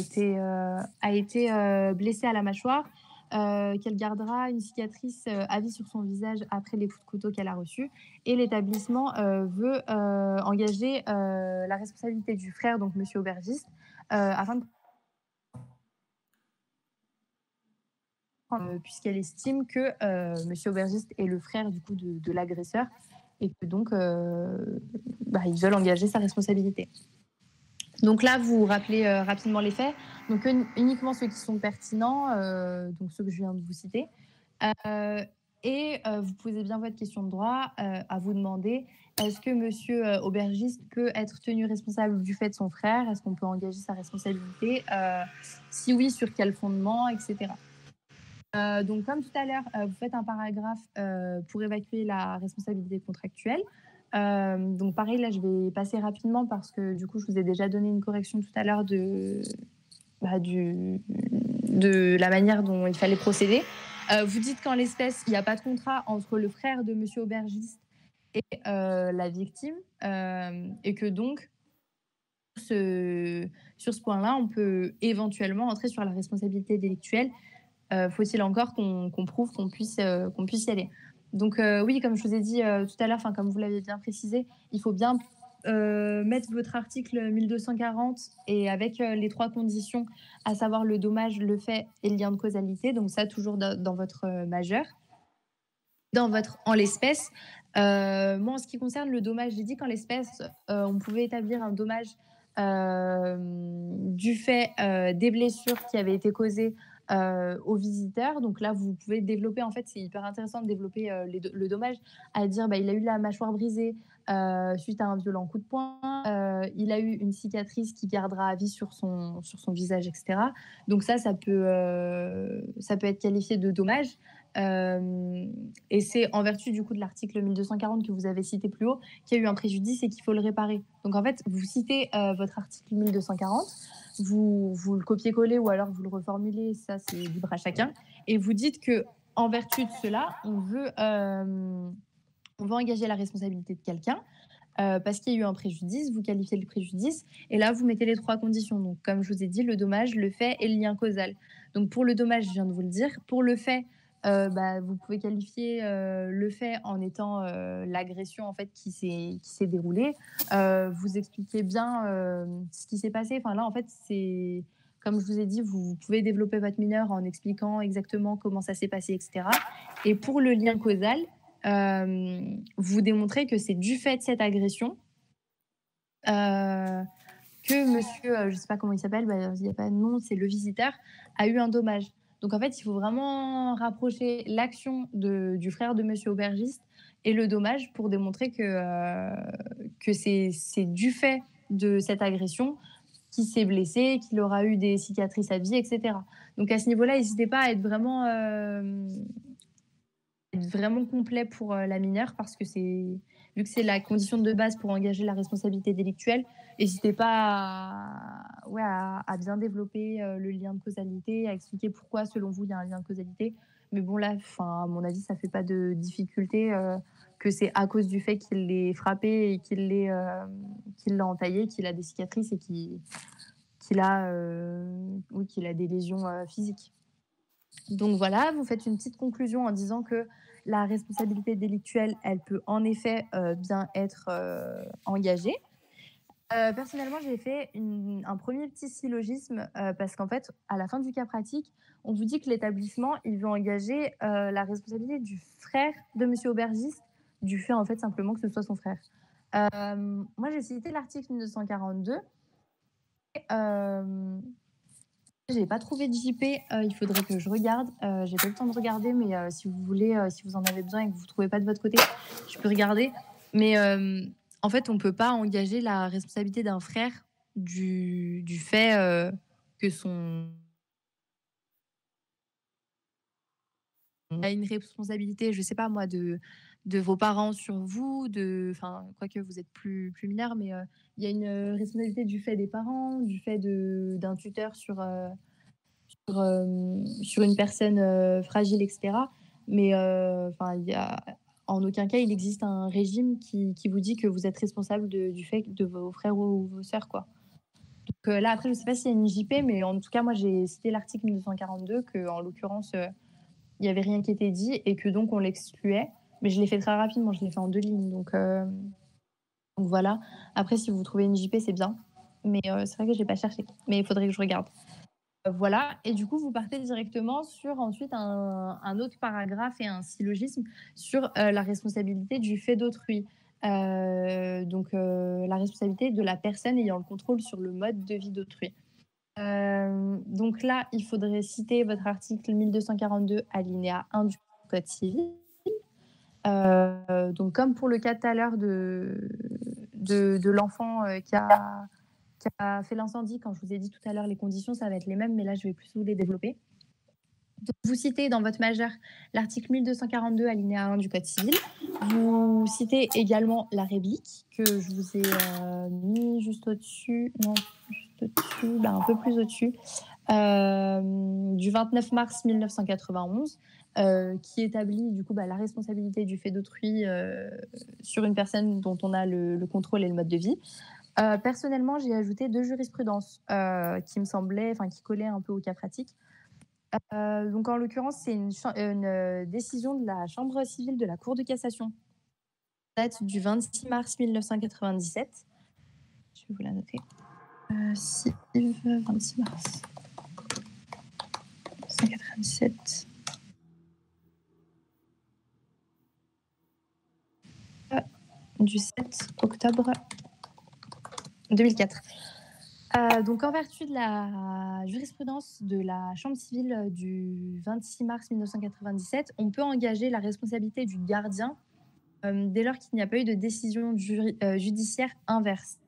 été blessée à la mâchoire, qu'elle gardera une cicatrice à vie sur son visage après les coups de couteau qu'elle a reçus. Et l'établissement veut engager la responsabilité du frère, donc monsieur aubergiste, afin de puisqu'elle estime que monsieur aubergiste est le frère du coup de l'agresseur et que donc ils veulent engager sa responsabilité. Donc là, vous rappelez rapidement les faits. Donc uniquement ceux qui sont pertinents, donc ceux que je viens de vous citer. Et vous posez bien votre question de droit à vous demander est-ce que monsieur aubergiste peut être tenu responsable du fait de son frère? Est-ce qu'on peut engager sa responsabilité? Si oui, sur quel fondement, etc. Donc, comme tout à l'heure, vous faites un paragraphe pour évacuer la responsabilité contractuelle. Donc, pareil, là, je vais passer rapidement parce que du coup, je vous ai déjà donné une correction tout à l'heure de la manière dont il fallait procéder. Vous dites qu'en l'espèce, il n'y a pas de contrat entre le frère de monsieur aubergiste et la victime et que donc, sur ce point-là, on peut éventuellement entrer sur la responsabilité délictuelle. Faut-il encore qu'on prouve qu'on puisse y aller. Donc oui, comme je vous ai dit tout à l'heure, comme vous l'avez bien précisé, il faut bien mettre votre article 1240 et avec les 3 conditions, à savoir le dommage, le fait et le lien de causalité. Donc ça, toujours dans votre majeur. En l'espèce, Moi, en ce qui concerne le dommage, j'ai dit qu'en l'espèce, on pouvait établir un dommage du fait des blessures qui avaient été causées aux visiteurs. Donc là, vous pouvez développer, en fait, c'est hyper intéressant de développer le dommage, à dire il a eu la mâchoire brisée suite à un violent coup de poing, il a eu une cicatrice qui gardera à vie sur son visage, etc. Donc ça peut être qualifié de dommage. Et c'est en vertu du coup de l'article 1240 que vous avez cité plus haut qu'il y a eu un préjudice et qu'il faut le réparer. Donc en fait, vous citez votre article 1240, vous le copiez-collez ou alors vous le reformulez, ça c'est libre à chacun, et vous dites que en vertu de cela, on veut engager la responsabilité de quelqu'un parce qu'il y a eu un préjudice, vous qualifiez le préjudice, et là, vous mettez les 3 conditions. Donc, comme je vous ai dit, le dommage, le fait et le lien causal. Donc, pour le dommage, je viens de vous le dire. Pour le fait, vous pouvez qualifier le fait en étant l'agression en fait, qui s'est déroulée. Vous expliquez bien ce qui s'est passé. Enfin, là, en fait, c'est... Comme je vous ai dit, vous pouvez développer votre mineur en expliquant exactement comment ça s'est passé, etc. Et pour le lien causal, vous démontrez que c'est du fait de cette agression que monsieur, je ne sais pas comment il s'appelle, il n'y a pas de nom, c'est le visiteur, a eu un dommage. Donc en fait, il faut vraiment rapprocher l'action du frère de monsieur aubergiste et le dommage pour démontrer que c'est du fait de cette agression qu'il s'est blessé, qu'il aura eu des cicatrices à vie, etc. Donc à ce niveau-là, n'hésitez pas à être vraiment complet pour la mineure parce que vu que c'est la condition de base pour engager la responsabilité délictuelle, n'hésitez pas à bien développer le lien de causalité, à expliquer pourquoi selon vous il y a un lien de causalité. Mais bon là, à mon avis, ça fait pas de difficulté que c'est à cause du fait qu'il l'ait frappé et qu'il l'a entaillé, qu'il a des cicatrices et qu'il a des lésions physiques. Donc voilà, vous faites une petite conclusion en disant que la responsabilité délictuelle, elle peut en effet bien être engagée. Personnellement, j'ai fait un premier petit syllogisme parce qu'en fait, à la fin du cas pratique, on vous dit que l'établissement, il veut engager la responsabilité du frère de monsieur aubergiste, du fait en fait simplement que ce soit son frère. Moi, j'ai cité l'article 1942. J'ai pas trouvé de JP, il faudrait que je regarde. J'ai pas eu le temps de regarder, mais si vous voulez, si vous en avez besoin et que vous trouvez pas de votre côté, je peux regarder. Mais en fait, on peut pas engager la responsabilité d'un frère du fait que son... On a une responsabilité, je sais pas moi, de vos parents sur vous, enfin, quoique vous êtes plus mineur, mais il y a une responsabilité du fait des parents, du fait d'un tuteur sur une personne fragile, etc. Mais en aucun cas, il existe un régime qui vous dit que vous êtes responsable du fait de vos frères ou vos sœurs, quoi. Donc là, après, je ne sais pas s'il y a une JP, mais en tout cas, moi, j'ai cité l'article 1242, qu'en l'occurrence, il n'y avait rien qui était dit et que donc on l'excluait. Mais je l'ai fait très rapidement, je l'ai fait en 2 lignes. Donc voilà. Après, si vous trouvez une JP, c'est bien. Mais c'est vrai que je n'ai pas cherché. Mais il faudrait que je regarde. Voilà, et du coup, vous partez directement sur ensuite un autre paragraphe et un syllogisme sur la responsabilité du fait d'autrui. Donc, la responsabilité de la personne ayant le contrôle sur le mode de vie d'autrui. Donc là, il faudrait citer votre article 1242 alinéa 1 du Code civil. Donc, comme pour le cas tout à l'heure de l'enfant qui a fait l'incendie, quand je vous ai dit tout à l'heure, les conditions, ça va être les mêmes, mais là, je vais plus vous les développer. Donc, vous citez dans votre majeur l'article 1242, alinéa 1 du Code civil. Vous citez également la réplique que je vous ai mis juste au-dessus, un peu plus au-dessus, du 29 mars 1991, qui établit du coup la responsabilité du fait d'autrui sur une personne dont on a le contrôle et le mode de vie. Personnellement, j'ai ajouté 2 jurisprudences qui me semblaient, qui collaient un peu au cas pratique. Donc, en l'occurrence, c'est une décision de la Chambre civile de la Cour de cassation, date du 26 mars 1997. Je vais vous la noter. 26 mars 1997. du 7 octobre 2004. Donc, en vertu de la jurisprudence de la Chambre civile du 26 mars 1997, on peut engager la responsabilité du gardien dès lors qu'il n'y a pas eu de décision judiciaire inverse.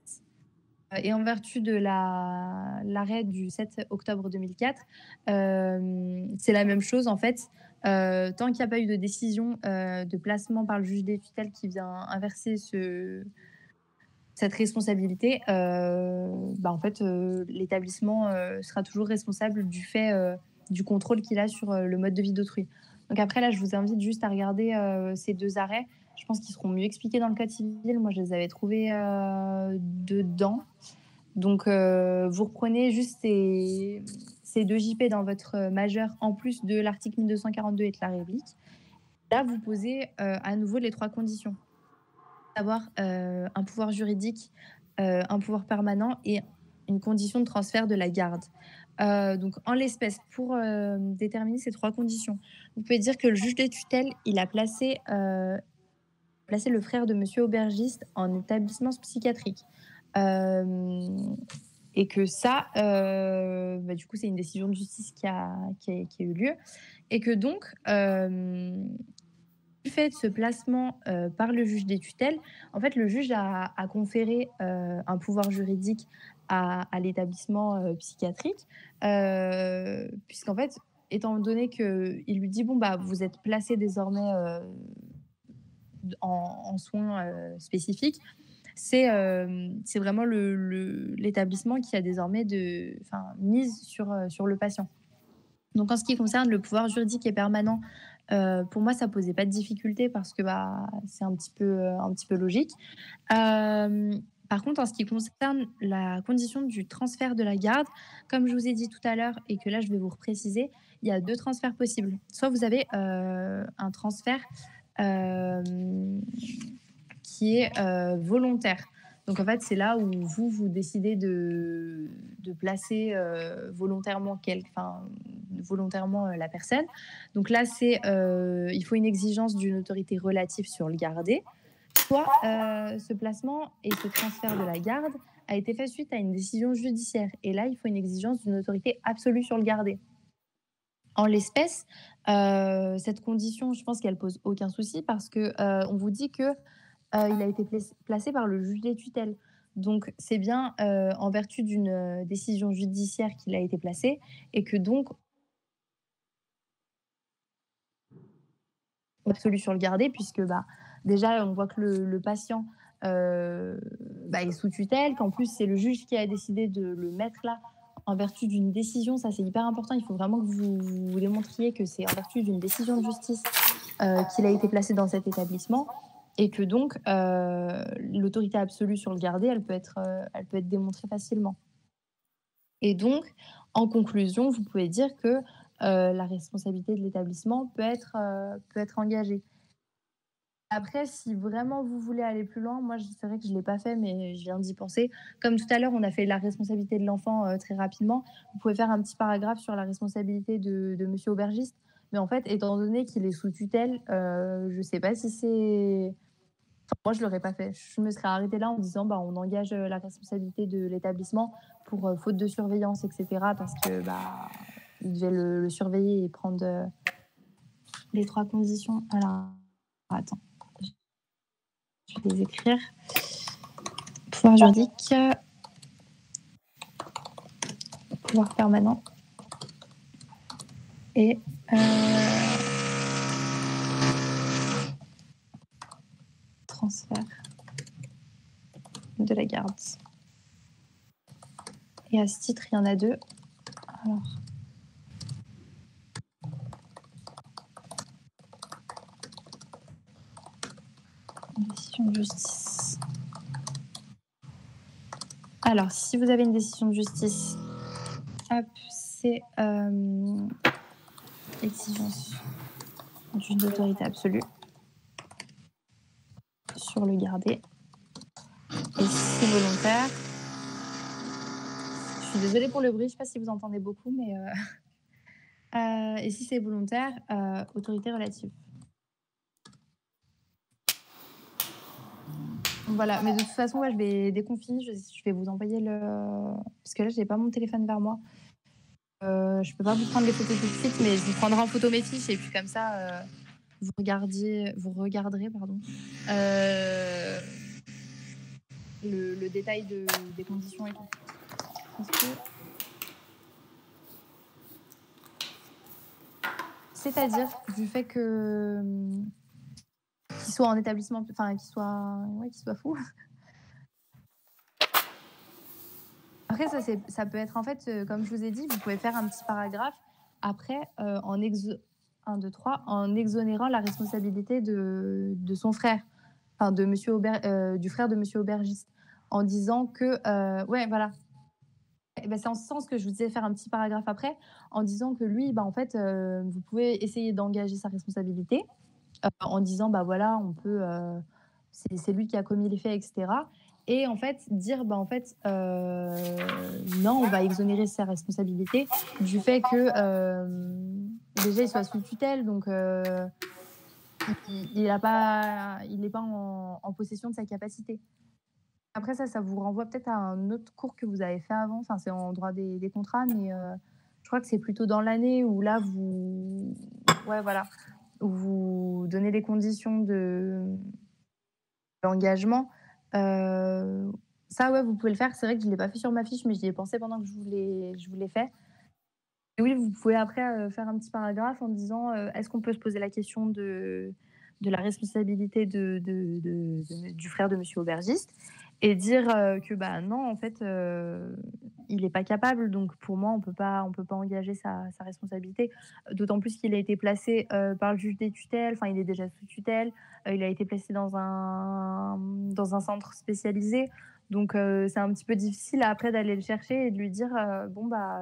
Et en vertu de l'arrêt du 7 octobre 2004, c'est la même chose en fait. Tant qu'il n'y a pas eu de décision de placement par le juge des tutelles qui vient inverser cette responsabilité, en fait, l'établissement sera toujours responsable du fait du contrôle qu'il a sur le mode de vie d'autrui. Donc après, là, je vous invite juste à regarder ces 2 arrêts. Je pense qu'ils seront mieux expliqués dans le code civil. Moi, je les avais trouvés dedans. Donc, vous reprenez juste ces 2 JP dans votre majeur, en plus de l'article 1242 et de la réplique. Là, vous posez à nouveau les 3 conditions. Avoir un pouvoir juridique, un pouvoir permanent et une condition de transfert de la garde. Donc, en l'espèce, pour déterminer ces 3 conditions, vous pouvez dire que le juge des tutelles, il a placé le frère de monsieur aubergiste en établissement psychiatrique. Et que ça, du coup, c'est une décision de justice qui a eu lieu. Et que donc, du fait de ce placement par le juge des tutelles, en fait, le juge a conféré un pouvoir juridique à l'établissement psychiatrique, puisqu'en fait, étant donné qu'il lui dit, bon, vous êtes placé désormais en soins spécifiques, c'est vraiment l'établissement qui a désormais mise sur le patient. Donc, en ce qui concerne le pouvoir juridique et permanent, pour moi, ça posait pas de difficulté parce que c'est un petit peu logique. Par contre, en ce qui concerne la condition du transfert de la garde, comme je vous ai dit tout à l'heure et que là, je vais vous repréciser, il y a 2 transferts possibles. Soit vous avez un transfert qui est volontaire. Donc, en fait, c'est là où vous décidez de placer volontairement la personne. Donc là, il faut une exigence d'une autorité relative sur le gardé. Soit ce placement et ce transfert de la garde a été fait suite à une décision judiciaire. Et là, il faut une exigence d'une autorité absolue sur le gardé. En l'espèce, cette condition, je pense qu'elle pose aucun souci parce que on vous dit que il a été placé par le juge des tutelles. Donc, c'est bien en vertu d'une décision judiciaire qu'il a été placé et que donc, absolu sur le gardé, puisque déjà, on voit que le patient est sous tutelle, qu'en plus, c'est le juge qui a décidé de le mettre là en vertu d'une décision. Ça, c'est hyper important. Il faut vraiment que vous démontriez que c'est en vertu d'une décision de justice qu'il a été placé dans cet établissement. Et que donc, l'autorité absolue sur le gardé, elle peut être démontrée facilement. Et donc, en conclusion, vous pouvez dire que la responsabilité de l'établissement peut être engagée. Après, si vraiment vous voulez aller plus loin, moi, c'est vrai que je ne l'ai pas fait, mais je viens d'y penser. Comme tout à l'heure, on a fait la responsabilité de l'enfant très rapidement. Vous pouvez faire un petit paragraphe sur la responsabilité de monsieur aubergiste. Mais en fait, étant donné qu'il est sous tutelle, je ne sais pas si c'est... Moi, je ne l'aurais pas fait. Je me serais arrêtée là en disant on engage la responsabilité de l'établissement pour faute de surveillance, etc. Parce que il devait le surveiller et prendre les 3 conditions. Alors, attends. Je vais les écrire. Pouvoir juridique, pouvoir permanent et transfert de la garde. Et à ce titre, il y en a 2. Alors, décision de justice. Alors, si vous avez une décision de justice, c'est exigence d'une autorité absolue sur le gardé. Et si volontaire, je suis désolée pour le bruit, je ne sais pas si vous entendez beaucoup, mais et si c'est volontaire, autorité relative. Voilà, mais de toute façon, ouais, je vais déconfiner, je vais vous envoyer le... Parce que là, j'ai pas mon téléphone vers moi. Je peux pas vous prendre les photos tout de suite, mais je vous prendrai en photo mes fiches et puis comme ça, vous regarderez, pardon, le détail des conditions et tout. C'est-à-dire du fait que qu'il soit en établissement, enfin qu'il soit fou. Après, ça peut être en fait, comme je vous ai dit, vous pouvez faire un petit paragraphe après en exonérant la responsabilité de son frère, enfin du frère de Monsieur Aubergiste, en disant que ouais, voilà. Et ben, c'est en ce sens que je vous disais faire un petit paragraphe après, en disant que lui, bah, en fait, vous pouvez essayer d'engager sa responsabilité en disant bah voilà, on peut, c'est lui qui a commis les faits, etc. Et en fait, dire bah en fait, non, on va exonérer sa responsabilité du fait que déjà il soit sous tutelle, donc il n'est pas en possession de sa capacité. Après ça vous renvoie peut-être à un autre cours que vous avez fait avant. Enfin, c'est en droit des contrats, mais je crois que c'est plutôt dans l'année où là vous donnez les conditions d'engagement. Ça, ouais, vous pouvez le faire. C'est vrai que je ne l'ai pas fait sur ma fiche, mais j'y ai pensé pendant que je vous l'ai fait. Et oui, vous pouvez après faire un petit paragraphe en disant est-ce qu'on peut se poser la question de la responsabilité du frère de Monsieur Aubergiste et dire que bah non, en fait, il n'est pas capable. Donc pour moi, on peut pas engager sa responsabilité. D'autant plus qu'il a été placé par le juge des tutelles. Enfin, il est déjà sous tutelle. Il a été placé dans un centre spécialisé. Donc c'est un petit peu difficile après d'aller le chercher et de lui dire bon bah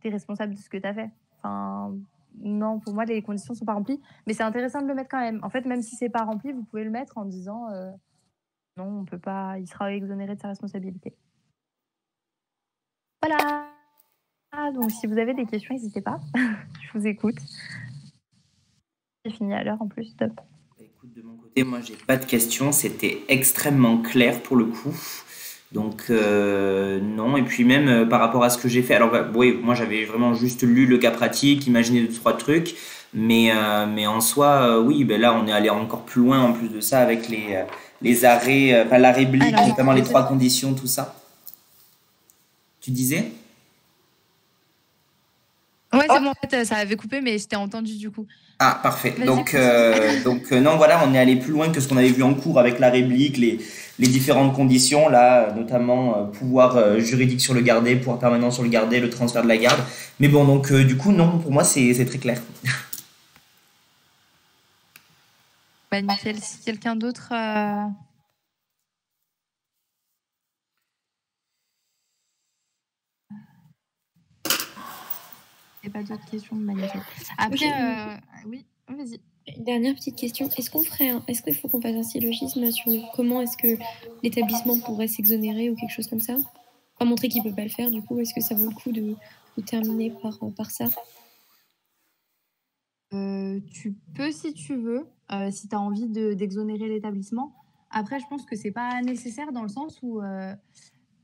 t'es responsable de ce que t'as fait. Enfin, non, pour moi les conditions sont pas remplies, mais c'est intéressant de le mettre quand même. En fait, même si c'est pas rempli, vous pouvez le mettre en disant non, on peut pas, il sera exonéré de sa responsabilité. Voilà. Donc si vous avez des questions, n'hésitez pas. Je vous écoute. J'ai fini à l'heure en plus, top. Écoute, de mon côté, moi j'ai pas de questions, c'était extrêmement clair pour le coup. Donc non, et puis même par rapport à ce que j'ai fait, alors bah, oui, moi j'avais vraiment juste lu le cas pratique, imaginé 2-3 trucs, mais en soi, oui, ben là on est allé encore plus loin en plus de ça avec les arrêts, enfin l'arrêt Blic, Alors, notamment les 3 conditions, tout ça. Tu disais? Ouais, c'est bon, en fait, ça avait coupé, mais je t'ai entendu du coup. Ah, parfait. Vas-y, Donc, continue. non, voilà, on est allé plus loin que ce qu'on avait vu en cours avec la réplique, les différentes conditions, là, notamment pouvoir juridique sur le gardé, pouvoir permanent sur le gardé, le transfert de la garde. Mais bon, donc, du coup, non, pour moi, c'est très clair. Bah, nickel. Si quelqu'un d'autre. Il n'y a pas d'autres questions de magnifique. Après, oui, vas-y. Une dernière petite question. Est-ce qu'il faut qu'on fasse un syllogisme sur comment est-ce que l'établissement pourrait s'exonérer ou quelque chose comme ça? Pas montrer qu'il ne peut pas le faire, du coup, est-ce que ça vaut le coup de terminer par ça? Tu peux si tu veux, si tu as envie d'exonérer l'établissement. Après, je pense que c'est pas nécessaire dans le sens où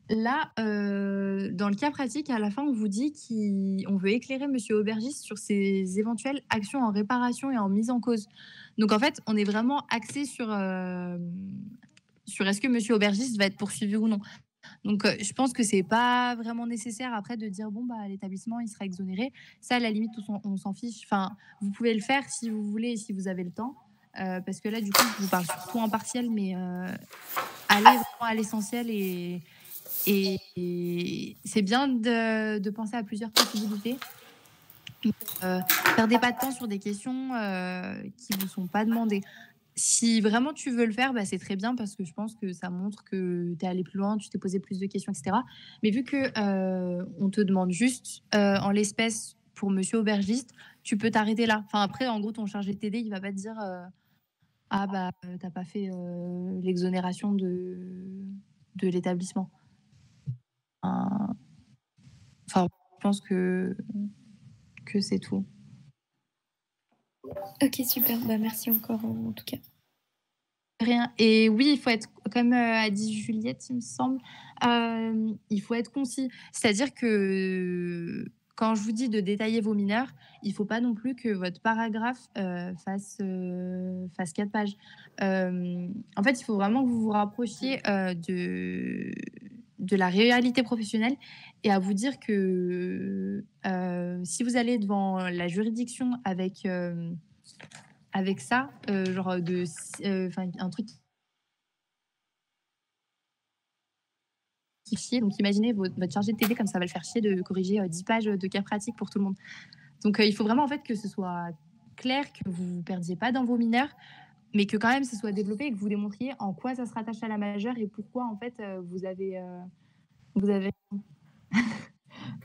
là, dans le cas pratique, à la fin, on vous dit qu'on veut éclairer Monsieur Aubergiste sur ses éventuelles actions en réparation et en mise en cause. Donc en fait, on est vraiment axé sur est-ce que Monsieur Aubergiste va être poursuivi ou non. Donc, je pense que c'est pas vraiment nécessaire après de dire bon bah l'établissement il sera exonéré. Ça, à la limite, on s'en fiche. Enfin, vous pouvez le faire si vous voulez et si vous avez le temps, parce que là, du coup, je vous parle surtout en partiel, mais allez vraiment à l'essentiel et c'est bien de penser à plusieurs possibilités. Perdez pas de temps sur des questions qui vous sont pas demandées. Si vraiment tu veux le faire, bah, c'est très bien parce que je pense que ça montre que tu es allé plus loin, tu t'es posé plus de questions, etc. Mais vu que on te demande juste en l'espèce pour Monsieur Aubergiste, tu peux t'arrêter là. Enfin après, en gros, ton chargé de TD, il va pas te dire ah bah t'as pas fait l'exonération de l'établissement. Enfin, je pense que c'est tout. Ok, super. Bah, merci encore en tout cas. Rien. Et oui, il faut être, comme a dit Juliette, il me semble, il faut être concis. C'est-à-dire que quand je vous dis de détailler vos mineurs, il faut pas non plus que votre paragraphe fasse 4 pages. En fait, il faut vraiment que vous vous rapprochiez de la réalité professionnelle et à vous dire que si vous allez devant la juridiction avec ça, genre un truc qui chie. Donc imaginez votre chargé de TD comme ça va le faire chier de corriger 10 pages de cas pratiques pour tout le monde. Donc il faut vraiment en fait que ce soit clair, que vous ne perdiez pas dans vos mineurs, mais que quand même ce soit développé et que vous démontriez en quoi ça se rattache à la majeure et pourquoi en fait vous avez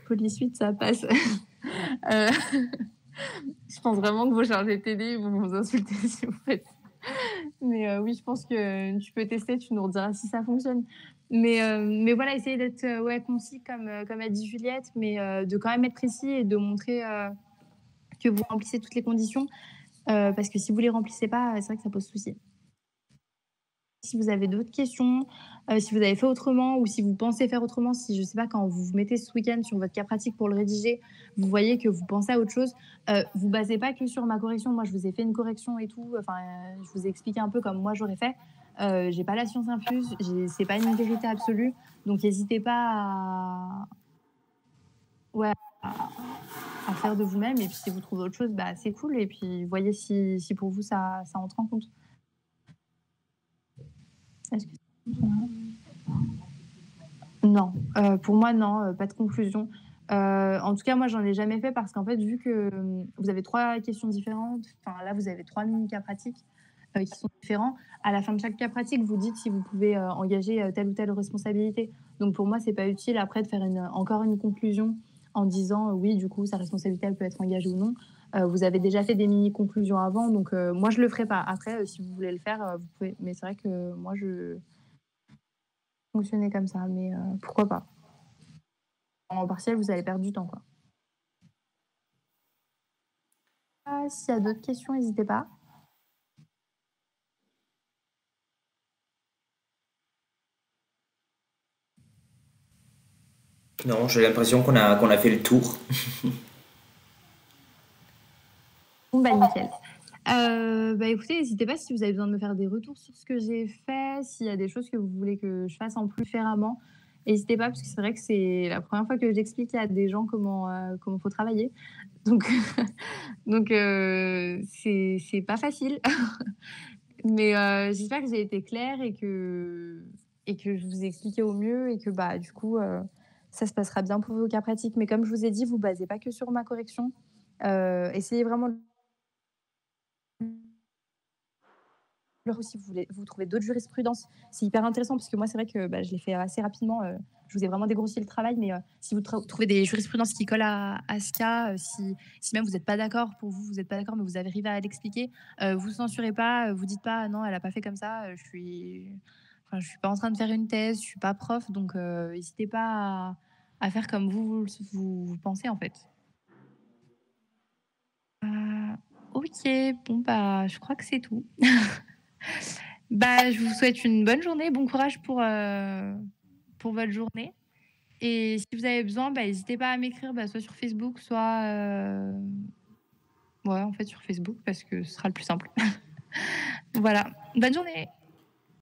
Police 8, ça passe. Je pense vraiment que vos chargés de TD vont vous insulter si vous faites. Mais oui, je pense que tu peux tester, tu nous rediras si ça fonctionne. Mais voilà, essayez d'être concis comme a dit Juliette, mais de quand même être précis et de montrer que vous remplissez toutes les conditions. Parce que si vous ne les remplissez pas, c'est vrai que ça pose souci. Si vous avez d'autres questions, si vous avez fait autrement ou si vous pensez faire autrement, si je ne sais pas, quand vous vous mettez ce week-end sur votre cas pratique pour le rédiger, vous voyez que vous pensez à autre chose, vous ne basez pas que sur ma correction. Moi, je vous ai fait une correction et tout. Enfin, je vous ai expliqué un peu comme moi j'aurais fait. Je n'ai pas la science infuse, ce n'est pas une vérité absolue. Donc, n'hésitez pas à faire de vous-même. Et puis, si vous trouvez autre chose, bah, c'est cool. Et puis, voyez si pour vous, ça entre en compte. Est-ce que... Non, pour moi, non, pas de conclusion. En tout cas, moi, j'en ai jamais fait parce qu'en fait, vu que vous avez 3 questions différentes, enfin là, vous avez 3 mini-cas pratiques qui sont différents. À la fin de chaque cas pratique, vous dites si vous pouvez engager telle ou telle responsabilité. Donc, pour moi, c'est pas utile après de faire encore une conclusion en disant oui, du coup, sa responsabilité, elle peut être engagée ou non. Vous avez déjà fait des mini-conclusions avant, donc moi, je le ferai pas. Après, si vous voulez le faire, vous pouvez. Mais c'est vrai que moi, je fonctionnais comme ça, mais pourquoi pas. En partiel, vous allez perdre du temps, quoi. S'il y a d'autres questions, n'hésitez pas. Non, j'ai l'impression qu'on a fait le tour. Bon, bah nickel. Écoutez, n'hésitez pas si vous avez besoin de me faire des retours sur ce que j'ai fait, s'il y a des choses que vous voulez que je fasse en plus différemment. N'hésitez pas, parce que c'est vrai que c'est la première fois que j'explique à des gens comment faut travailler. Donc, c'est pas facile. Mais j'espère que j'ai été claire et que je vous ai expliqué au mieux et que bah, du coup, ça se passera bien pour vos cas pratiques. Mais comme je vous ai dit, vous ne basez pas que sur ma correction. Essayez vraiment si vous trouvez d'autres jurisprudences, c'est hyper intéressant parce que moi, c'est vrai que je l'ai fait assez rapidement. Je vous ai vraiment dégrossi le travail, mais si vous trouvez des jurisprudences qui collent à ce cas, si même vous n'êtes pas d'accord, vous n'êtes pas d'accord, mais vous arrivez à l'expliquer, vous censurez pas, vous dites pas non, elle n'a pas fait comme ça, je suis pas en train de faire une thèse, je suis pas prof, donc n'hésitez pas à faire comme vous pensez en fait. Ok, bon je crois que c'est tout. Je vous souhaite une bonne journée, bon courage pour votre journée. Et si vous avez besoin, n'hésitez pas à m'écrire, soit sur Facebook, soit en fait sur Facebook, parce que ce sera le plus simple. Voilà, bonne journée.